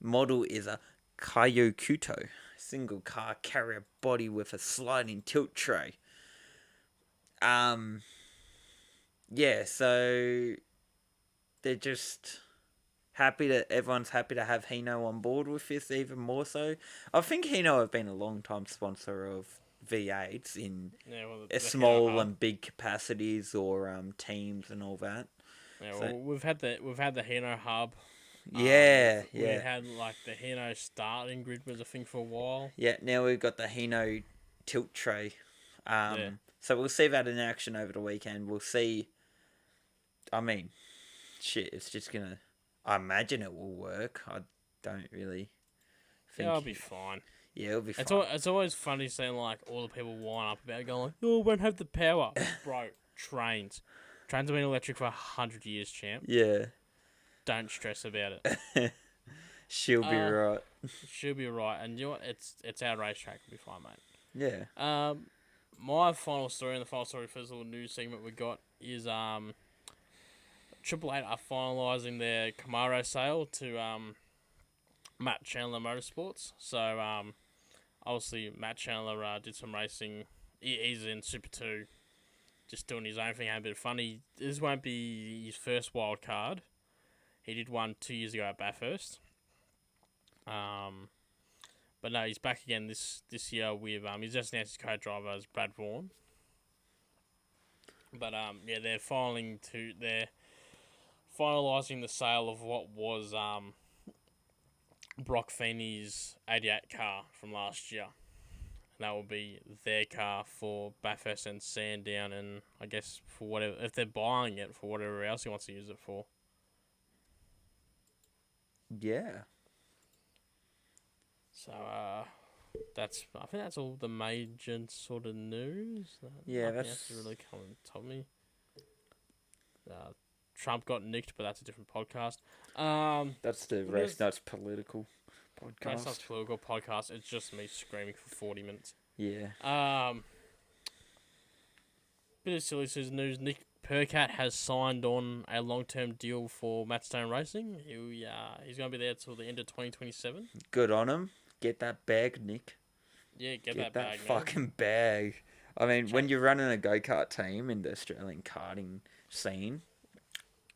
model is a Kyokuto, single car carrier body with a sliding tilt tray. Yeah, so they're just everyone's happy to have Hino on board with this even more so. I think Hino have been a long time sponsor of V8s in the small and big capacities or teams and all that. Yeah, well, we've had the Hino hub. Yeah. We had like the Hino starting grid was a thing for a while. Yeah, now we've got the Hino tilt tray. So we'll see that in action over the weekend. We'll see. I mean, shit, it's just gonna. I imagine it will work. I don't really think. Yeah, it'll be fine. Yeah, it'll be fine. It's always funny seeing like all the people wind up about it going like, oh, it won't have the power. Bro, trains have been electric for 100 years, champ. Yeah. Don't stress about it. She'll be right. She'll be right, and you know what? It's our racetrack. It'll be fine, mate. Yeah. My final story and the final story for this little news segment we got is Triple Eight are finalising their Camaro sale to Matt Chandler Motorsports. So obviously Matt Chandler did some racing. He's in Super 2, just doing his own thing, having a bit of fun. This won't be his first wild card. He did one 2 years ago at Bathurst. But no, he's back again this year with he's just announced his co-driver as Brad Vaughan. But yeah, they're finalising the sale of what was Brock Feeney's 88 car from last year. And that will be their car for Bathurst and Sandown, and I guess for whatever, if they're buying it for whatever else he wants to use it for. Yeah. So I think that's all the major sort of news. Yeah, nothing else to really come and tell me. Trump got nicked, but that's a different podcast. That's the RaceNuts political podcast. RaceNuts political podcast. It's just me screaming for 40 minutes. Yeah. Bit of silly news. Nick Percat has signed on a long-term deal for Matt Stone Racing. He's going to be there till the end of 2027. Good on him. Get that bag, Nick. Yeah, get that bag. Fucking bag. I mean, when you're running a go-kart team in the Australian karting scene,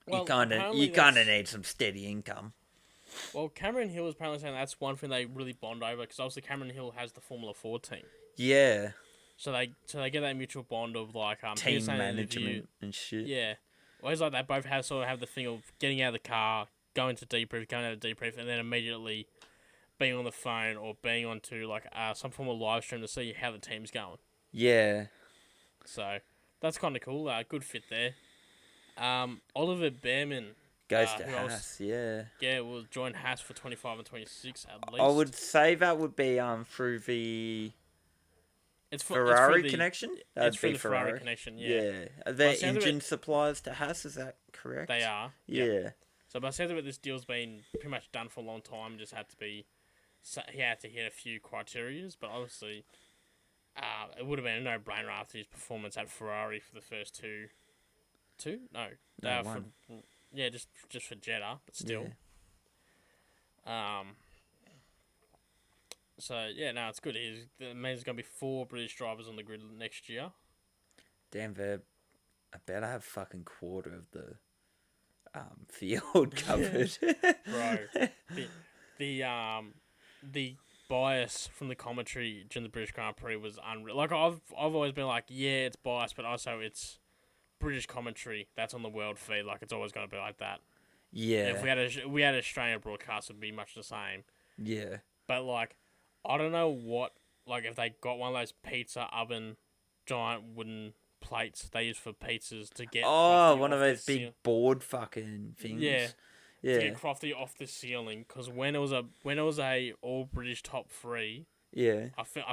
you kind of need some steady income. Well, Cameron Hill is apparently saying that's one thing they really bond over, because obviously Cameron Hill has the Formula 4 team. Yeah. So they get that mutual bond of like team management and shit. Yeah. Well, it's like they both have the thing of getting out of the car, going to debrief, and then immediately being on the phone or being onto like some form of live stream to see how the team's going. Yeah. So that's kind of cool. Good fit there. Oliver Behrman goes to Haas. Yeah. Yeah, we'll join Haas for 25 and 26 at least. I would say that would be through the. Ferrari connection? It's for the Ferrari connection, yeah. Are there engine suppliers to Haas, is that correct? They are. Yeah. So by saying that this deal's been pretty much done for a long time, he had to hit a few criterias, but obviously it would have been a no-brainer after his performance at Ferrari for the first two? No. One. Yeah, just for Jeddah, but still. Yeah. So, yeah, no, it's good. It means there's going to be 4 British drivers on the grid next year. Damn, I bet I have fucking quarter of the field covered. Bro, the bias from the commentary during the British Grand Prix was unreal. Like, I've always been like, yeah, it's biased, but also it's British commentary that's on the world feed. Like, it's always going to be like that. Yeah. And if we had an Australian broadcast, it'd be much the same. Yeah. But, like, I don't know what, like, if they got one of those pizza oven giant wooden plates they use for pizzas to get one of those big board fucking things. To get crofty off the ceiling, because when it was a all British top 3, I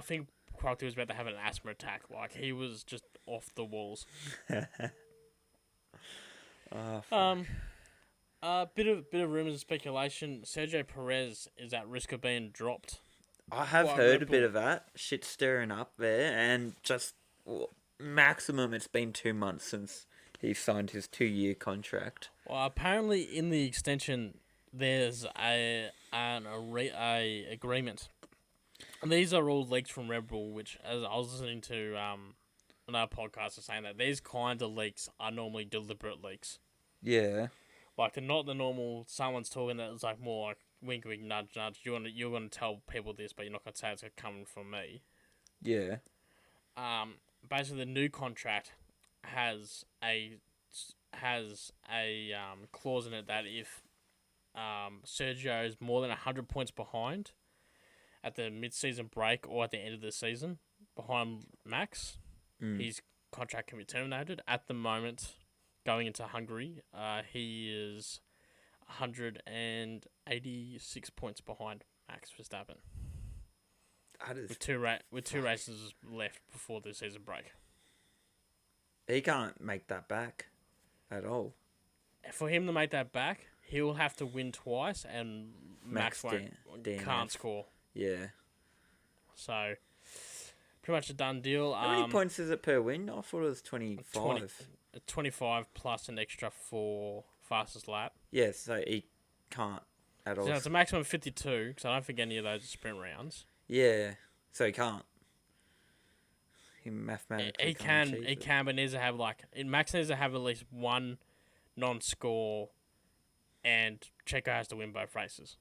think Crofty was about to have an asthma attack. Like, he was just off the walls. Bit of rumors and speculation. Sergio Perez is at risk of being dropped. I have heard a bit of that. Shit stirring up there, and just maximum it's been 2 months since he signed his 2-year contract. Well, apparently in the extension there's an agreement. And these are all leaks from RedBull, which, as I was listening to another podcast, saying that these kinds of leaks are normally deliberate leaks. Yeah. Like, they're not the normal, someone's talking that it's like more like wink, wink, nudge, nudge. You're gonna tell people this, but you're not gonna say it's coming from me. Yeah. Basically, the new contract has a clause in it that if Sergio is more than 100 points behind at the mid-season break or at the end of the season behind Max, his contract can be terminated. At the moment, going into Hungary, he is 186 points behind Max Verstappen. With two races left before the season break. He can't make that back at all. For him to make that back, he'll have to win twice, and Max can't score. Yeah. So, pretty much a done deal. How many points is it per win? I thought it was 25. 25 plus an extra for fastest lap. Yeah, so he can't at all. So it's a maximum of 52, because I don't think any of those are sprint rounds. Yeah, so he can't. He mathematically he can, but needs to have Max needs to have at least one non-score, and Checo has to win both races.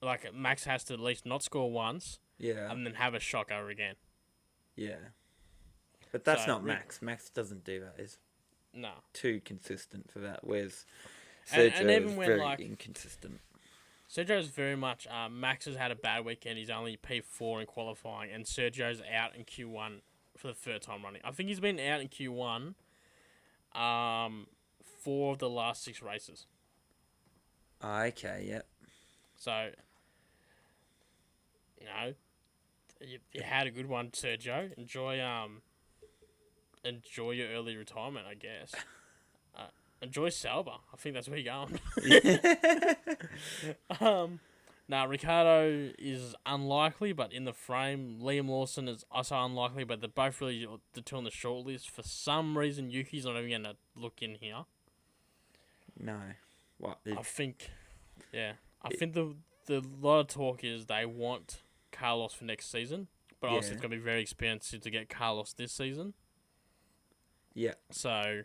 Like, Max has to at least not score once, and then have a shocker again. Yeah, but that's not Max. Max doesn't do that. He's too consistent for that. Whereas Sergio is very inconsistent. Sergio's very much... Max has had a bad weekend. He's only P4 in qualifying, and Sergio's out in Q1 for the third time running. I think he's been out in Q1 4 of the last 6 races. Okay, yep. So, you had a good one, Sergio. Enjoy your early retirement, I guess. Enjoy Sauber. I think that's where you're going. Ricciardo is unlikely, but in the frame. Liam Lawson is also unlikely, but they're both really the two on the short list. For some reason, Yuki's not even going to look in here. No. What? I think the lot of talk is they want Carlos for next season, but also it's going to be very expensive to get Carlos this season. Yeah. So,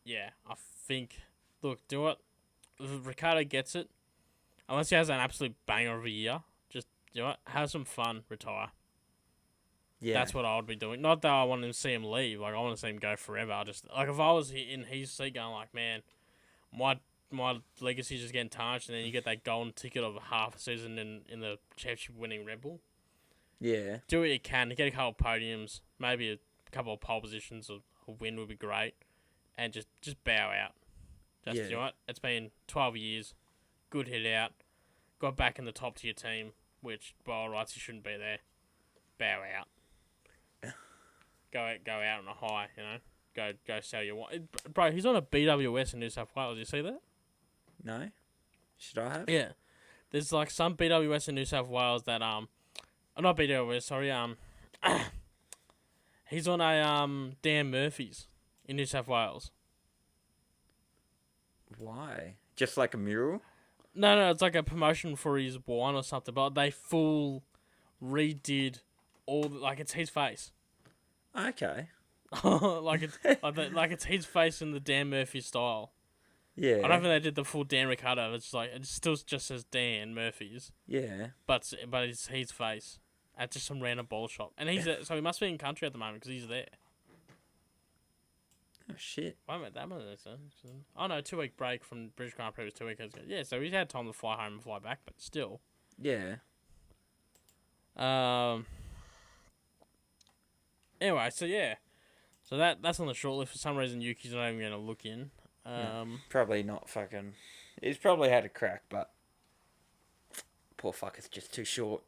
yeah, I think, look, do it. If Ricciardo gets it, unless he has an absolute banger of a year, just, have some fun, retire. Yeah. That's what I would be doing. Not that I want to see him leave. Like, I want to see him go forever. If I was in his seat going like, man, my legacy's just getting tarnished, and then you get that golden ticket of half a season in the championship winning Red Bull. Yeah. Do what you can to get a couple of podiums, maybe a couple of pole positions, a win would be great. And just bow out. You know what? It's been 12 years. Good hit out. Got back in the top tier team, which by all rights you shouldn't be there. Bow out. Go out on a high, Go sell your wine. Bro, he's on a BWS in New South Wales. You see that? No. Should I have? Yeah. There's some BWS in New South Wales that not BWS, sorry. He's on a Dan Murphy's in New South Wales. Why? Just like a mural? No, it's like a promotion for his wine or something. But they full redid like it's his face. Okay. like it's his face in the Dan Murphy style. Yeah. I don't think they did the full Dan Ricciardo. It's like it still just says Dan Murphy's. Yeah. But it's his face at just some random ball shop, and he's so he must be in country at the moment because he's there. Oh shit. Wait a minute, that makes sense. Oh no, 2 week break from British Grand Prix was 2 weeks ago. Yeah, so he's had time to fly home and fly back, but still. Yeah. Anyway, so yeah, so that's on the short list. For some reason, Yuki's not even going to look in. Probably not fucking. He's probably had a crack, but poor fucker's just too short.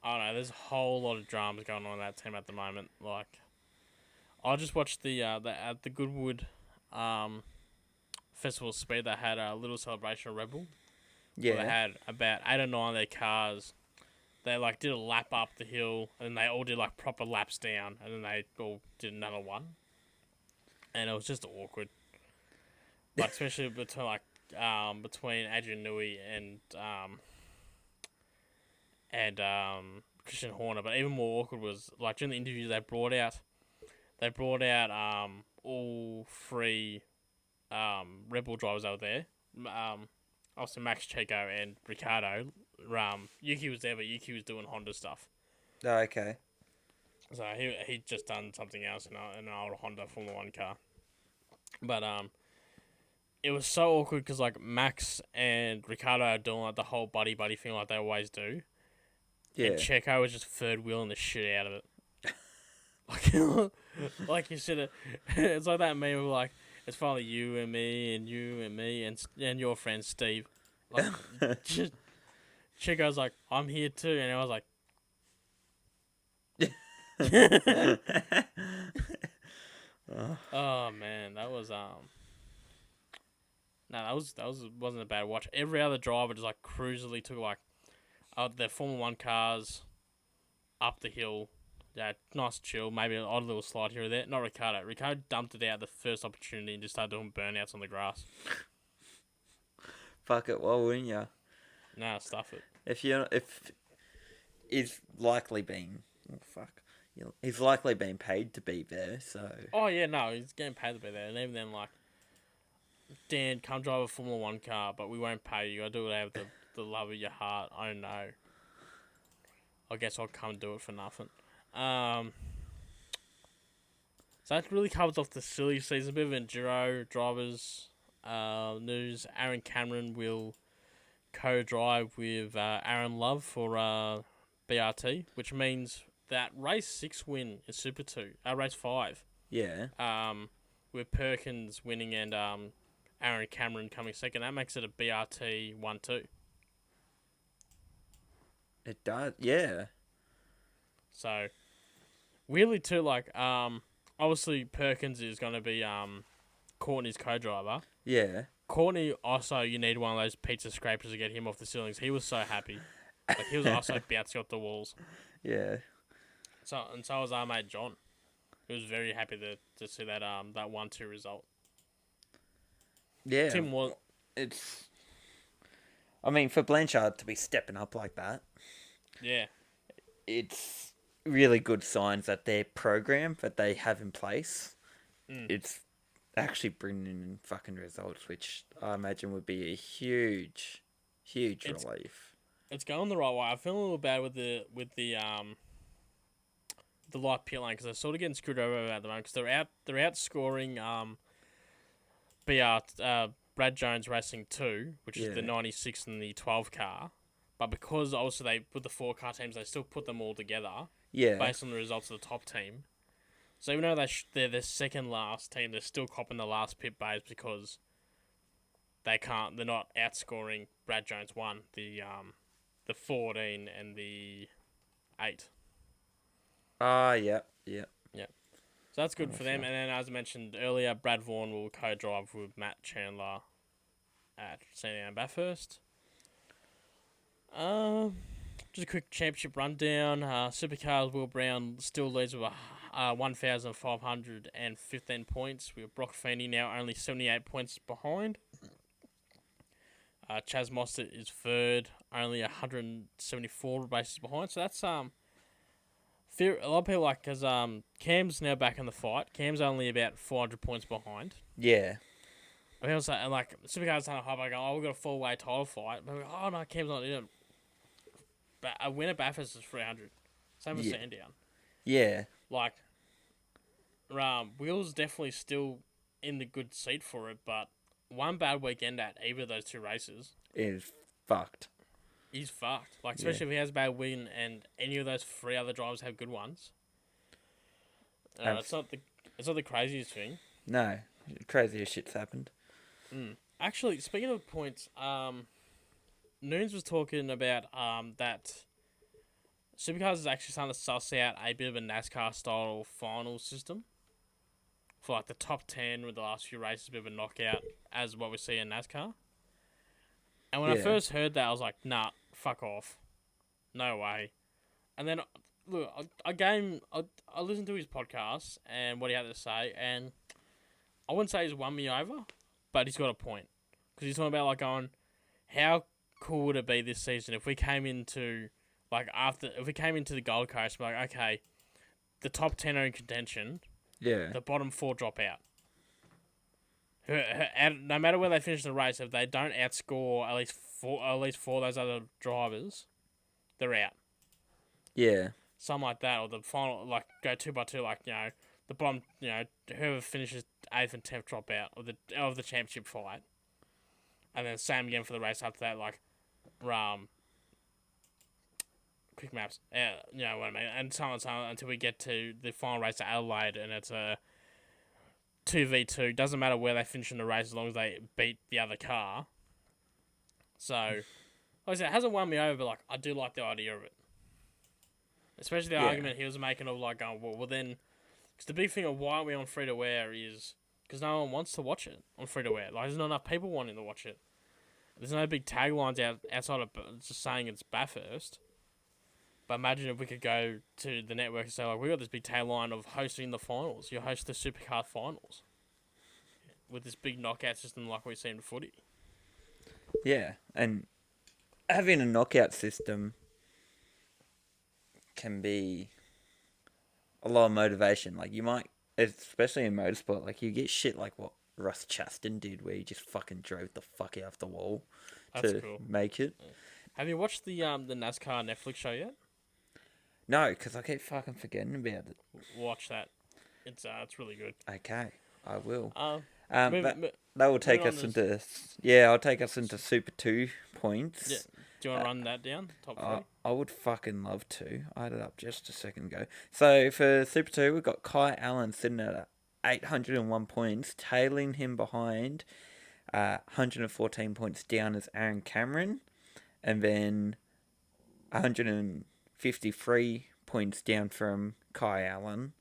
I don't know. There's a whole lot of dramas going on in that team at the moment. Like, I just watched the at the Goodwood Festival of Speed. They had a little celebration of RedBull. Yeah. They had about 8 or 9 of their cars. They like did a lap up the hill, and then they all did like proper laps down, and then they all did another one. And it was just awkward. Like especially between Adrian Newey and Christian Horner, but even more awkward was like during the interviews they brought out all 3 Red Bull drivers over there. Also Max Checo and Ricciardo. Yuki was there, but Yuki was doing Honda stuff. Oh, okay. So he'd just done something else in an old Honda Formula 1 car. But it was so awkward because like Max and Ricciardo are doing like the whole buddy thing like they always do. Yeah. And Checo was just third wheeling the shit out of it. like you should have. It's like that meme of like it's finally you and me and your friend Steve. Like just Checo's like I'm here too, and I was like. Oh man, that was No, that wasn't a bad watch. Every other driver just like cruisily took like their Formula 1 cars up the hill. Yeah, nice chill, maybe an odd little slide here or there. Not Ricciardo. Ricciardo dumped it out the first opportunity and just started doing burnouts on the grass. Fuck it, why wouldn't you? Nah, stuff it. If he's likely being he's likely being paid to be there, so. Oh yeah, no, he's getting paid to be there, and even then, like, Dan, come drive a Formula 1 car, but we won't pay you. I do it out of the love of your heart. I don't know. I guess I'll come do it for nothing. So that really covers off the silly season. A bit of enduro drivers news. Aaron Cameron will co-drive with Aaron Love for BRT, which means that race 6 win in Super 2, race 5. Yeah. With Perkins winning and Aaron Cameron coming second. That makes it a BRT 1-2. It does, yeah. So, weirdly too, like, obviously Perkins is going to be Courtney's co-driver. Yeah. Courtney, also, you need one of those pizza scrapers to get him off the ceilings. He was so happy. Like, he was also bouncing off the walls. Yeah. So was our mate John. He was very happy to see that 1-2 result. Yeah. Tim was. It's. I mean, for Blanchard to be stepping up like that. Yeah. It's really good signs that their program that they have in place, it's actually bringing in fucking results, which I imagine would be a huge relief. It's going the right way. I feel a little bad with the light pit lane because they're sort of getting screwed over at the moment because they're outscoring Brad Jones Racing 2, which is the 96 and the 12 car. But because also with the 4 car teams, they still put them all together based on the results of the top team. So even though they're the second last team, they're still copping the last pit bays because they're not outscoring Brad Jones 1, the 14 and the 8. Yeah. So that's good for them. And then, as I mentioned earlier, Brad Vaughan will co-drive with Matt Chandler at St. Anne Bathurst. Just a quick championship rundown. Supercars Will Brown still leads with 1,515 points. With Brock Feeney now only 78 points behind. Chaz Mostert is third, only 174 races behind. So that's a lot of people because Cam's now back in the fight. Cam's only about 400 points behind. Yeah. And people say Supercars done a hype. I go, we've got a full-way title fight. But we go, oh no, Cam's not in it. But a win at Bathurst is 300. Same with Sandown. Yeah. Will's definitely still in the good seat for it, but one bad weekend at either of those two races is fucked. He's fucked. Especially if he has a bad win and any of those three other drivers have good ones. It's not the craziest thing. No, crazier shit's happened. Actually, speaking of points, Noons was talking about that Supercars is actually starting to suss out a bit of a NASCAR style final system for the top 10 with the last few races, a bit of a knockout as what we see in NASCAR. And when I first heard that, I was like, nah, fuck off. No way. And then, look, I listened to his podcast and what he had to say, and I wouldn't say he's won me over, but he's got a point. Because he's talking about, going, how cool would it be this season if we came into, if we came into the Gold Coast, okay, the top 10 are in contention. Yeah. The bottom 4 drop out. No matter where they finish the race, if they don't outscore at least four of those other drivers, they're out. Yeah. Something like that, or the final, go 2 by 2, the bottom, whoever finishes 8th and 10th drop out of the championship fight, and then same again for the race after that, quick maps, you know what I mean, and so on until we get to the final race at Adelaide, and it's a 2v2. Doesn't matter where they finish in the race as long as they beat the other car. So, like I said, it hasn't won me over, but I do like the idea of it. Especially the argument he was making of well then, because the big thing of why we're on free to wear is because no one wants to watch it on free to wear. There's not enough people wanting to watch it. There's no big taglines outside of just saying it's Bathurst. But imagine if we could go to the network and say, we got this big tagline of hosting the finals. You host the Supercar finals. With this big knockout system like we've seen in footy. Yeah, and having a knockout system can be a lot of motivation. You might, especially in motorsport, you get shit like what Russ Chastain did, where he just fucking drove the fuck out of the wall to make it. Yeah. Have you watched the NASCAR Netflix show yet? No, because I keep fucking forgetting about it. Watch that. It's really good. Okay, I will. That will take us into... Yeah, I'll take us into Super 2 points. Yeah. Do you want to run that down? Top 3? I would fucking love to. I had it up just a second ago. So, for Super 2, we've got Kai Allen sitting at 801 points, tailing him behind 114 points down as Aaron Cameron. And then 153 points down from Kai Allen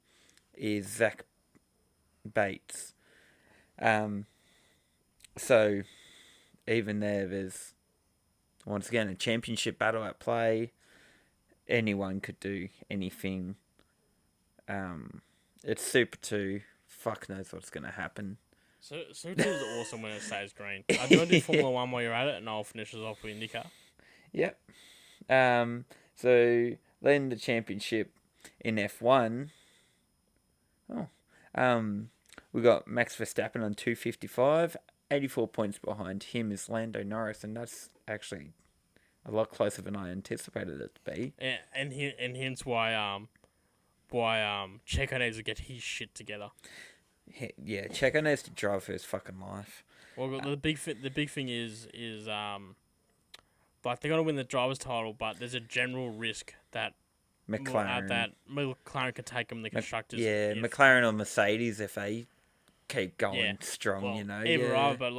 is Zach Bates. So even there's once again a championship battle at play. Anyone could do anything. It's Super 2. Fuck knows what's going to happen. So Super 2 is awesome when it stays green. Do you want to do Formula 1 while you're at it, and I'll finish us off with IndyCar? Yep. So leading the championship in F1. We got Max Verstappen on 255, 84 points behind him is Lando Norris, and that's actually a lot closer than I anticipated it to be. Yeah, and hence why Checo needs to get his shit together. Yeah, Checo needs to drive for his fucking life. Well, the big thing is they're gonna win the drivers' title, but there's a general risk that McLaren could take them in the constructors. McLaren or Mercedes if they keep going strong, Either either, but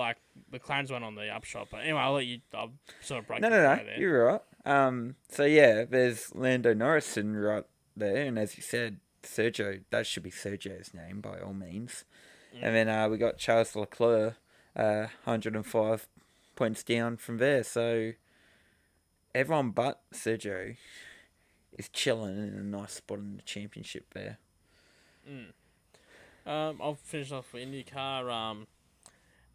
McLaren's one on the upshot. But anyway, I'll sort of break. No, there. You're right. So yeah, there's Lando Norris sitting right there, and as you said, Sergio. That should be Sergio's name by all means. Yeah. And then we got Charles Leclerc, 105 points down from there. So everyone but Sergio is chilling in a nice spot in the championship there. I'll finish off with IndyCar.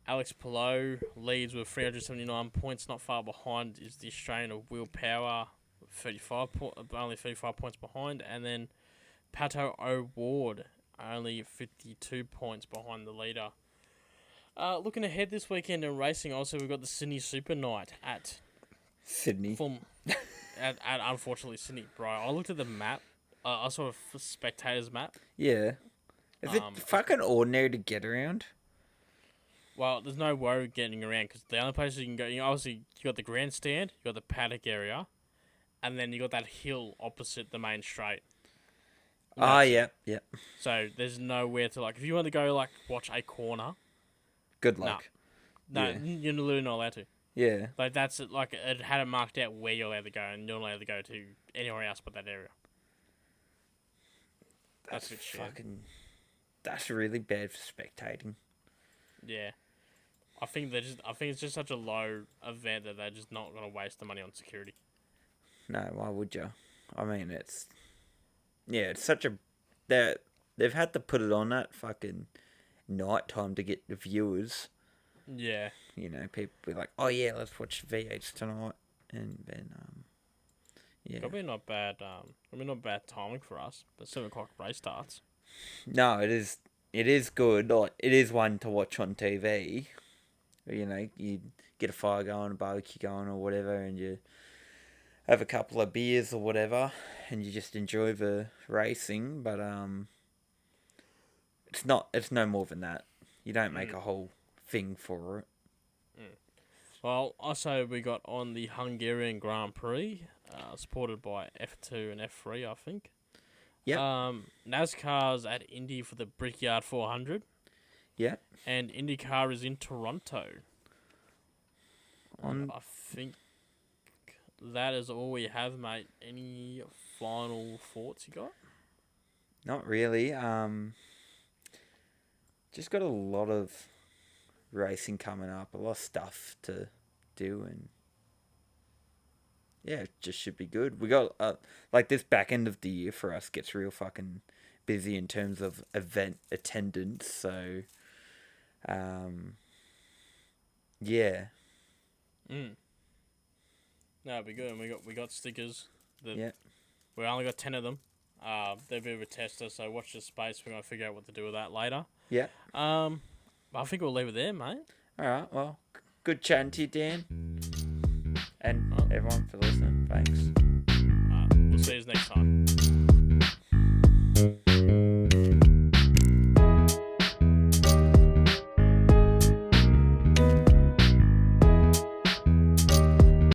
Alex Palou leads with 379 points. Not far behind is the Australian of Will Power, only 35 points behind. And then Pato O'Ward, only 52 points behind the leader. Looking ahead this weekend in racing, also we've got the Sydney Super Night at Sydney. At unfortunately Sydney, bro. I looked at the map. I saw a spectators map. Yeah. Is it fucking ordinary to get around? Well, there's no worry getting around because the only places you can go, obviously you got the grandstand, you got the paddock area, and then you got that hill opposite the main straight. Yeah. So there's nowhere to if you want to go watch a corner. Good luck. No, you're literally not allowed to. Yeah. That's it. It had it marked out where you're allowed to go, and you're not allowed to go to anywhere else but that area. That's a bit fucking. That's really bad for spectating. Yeah. I think it's just such a low event that they're just not gonna waste the money on security. No, why would you? I mean, it's such a they've had to put it on that fucking night time to get the viewers. Yeah. People be like, oh yeah, let's watch V8s tonight, and then yeah. Probably not bad. Not bad timing for us. But 7:00 race starts. No, it is. It is good. It is one to watch on TV. You get a fire going, a barbecue going, or whatever, and you have a couple of beers or whatever, and you just enjoy the racing. But it's not. It's no more than that. You don't make a whole thing for it. Well, also we got on the Hungarian Grand Prix, supported by F2 and F3, I think. Yeah. NASCAR's at Indy for the Brickyard 400. Yeah. And IndyCar is in Toronto. I think that is all we have, mate. Any final thoughts you got? Not really. Just got a lot of racing coming up, a lot of stuff to do, and yeah, it just should be good. We got this back end of the year for us gets real fucking busy in terms of event attendance, so yeah. No, it'd be good. And we got stickers. Yeah. We only got 10 of them. They're a bit of a tester, so watch the space. We're gonna figure out what to do with that later. Yeah. I think we'll leave it there, mate. All right. Well, good chatting to you, Dan, and everyone for listening.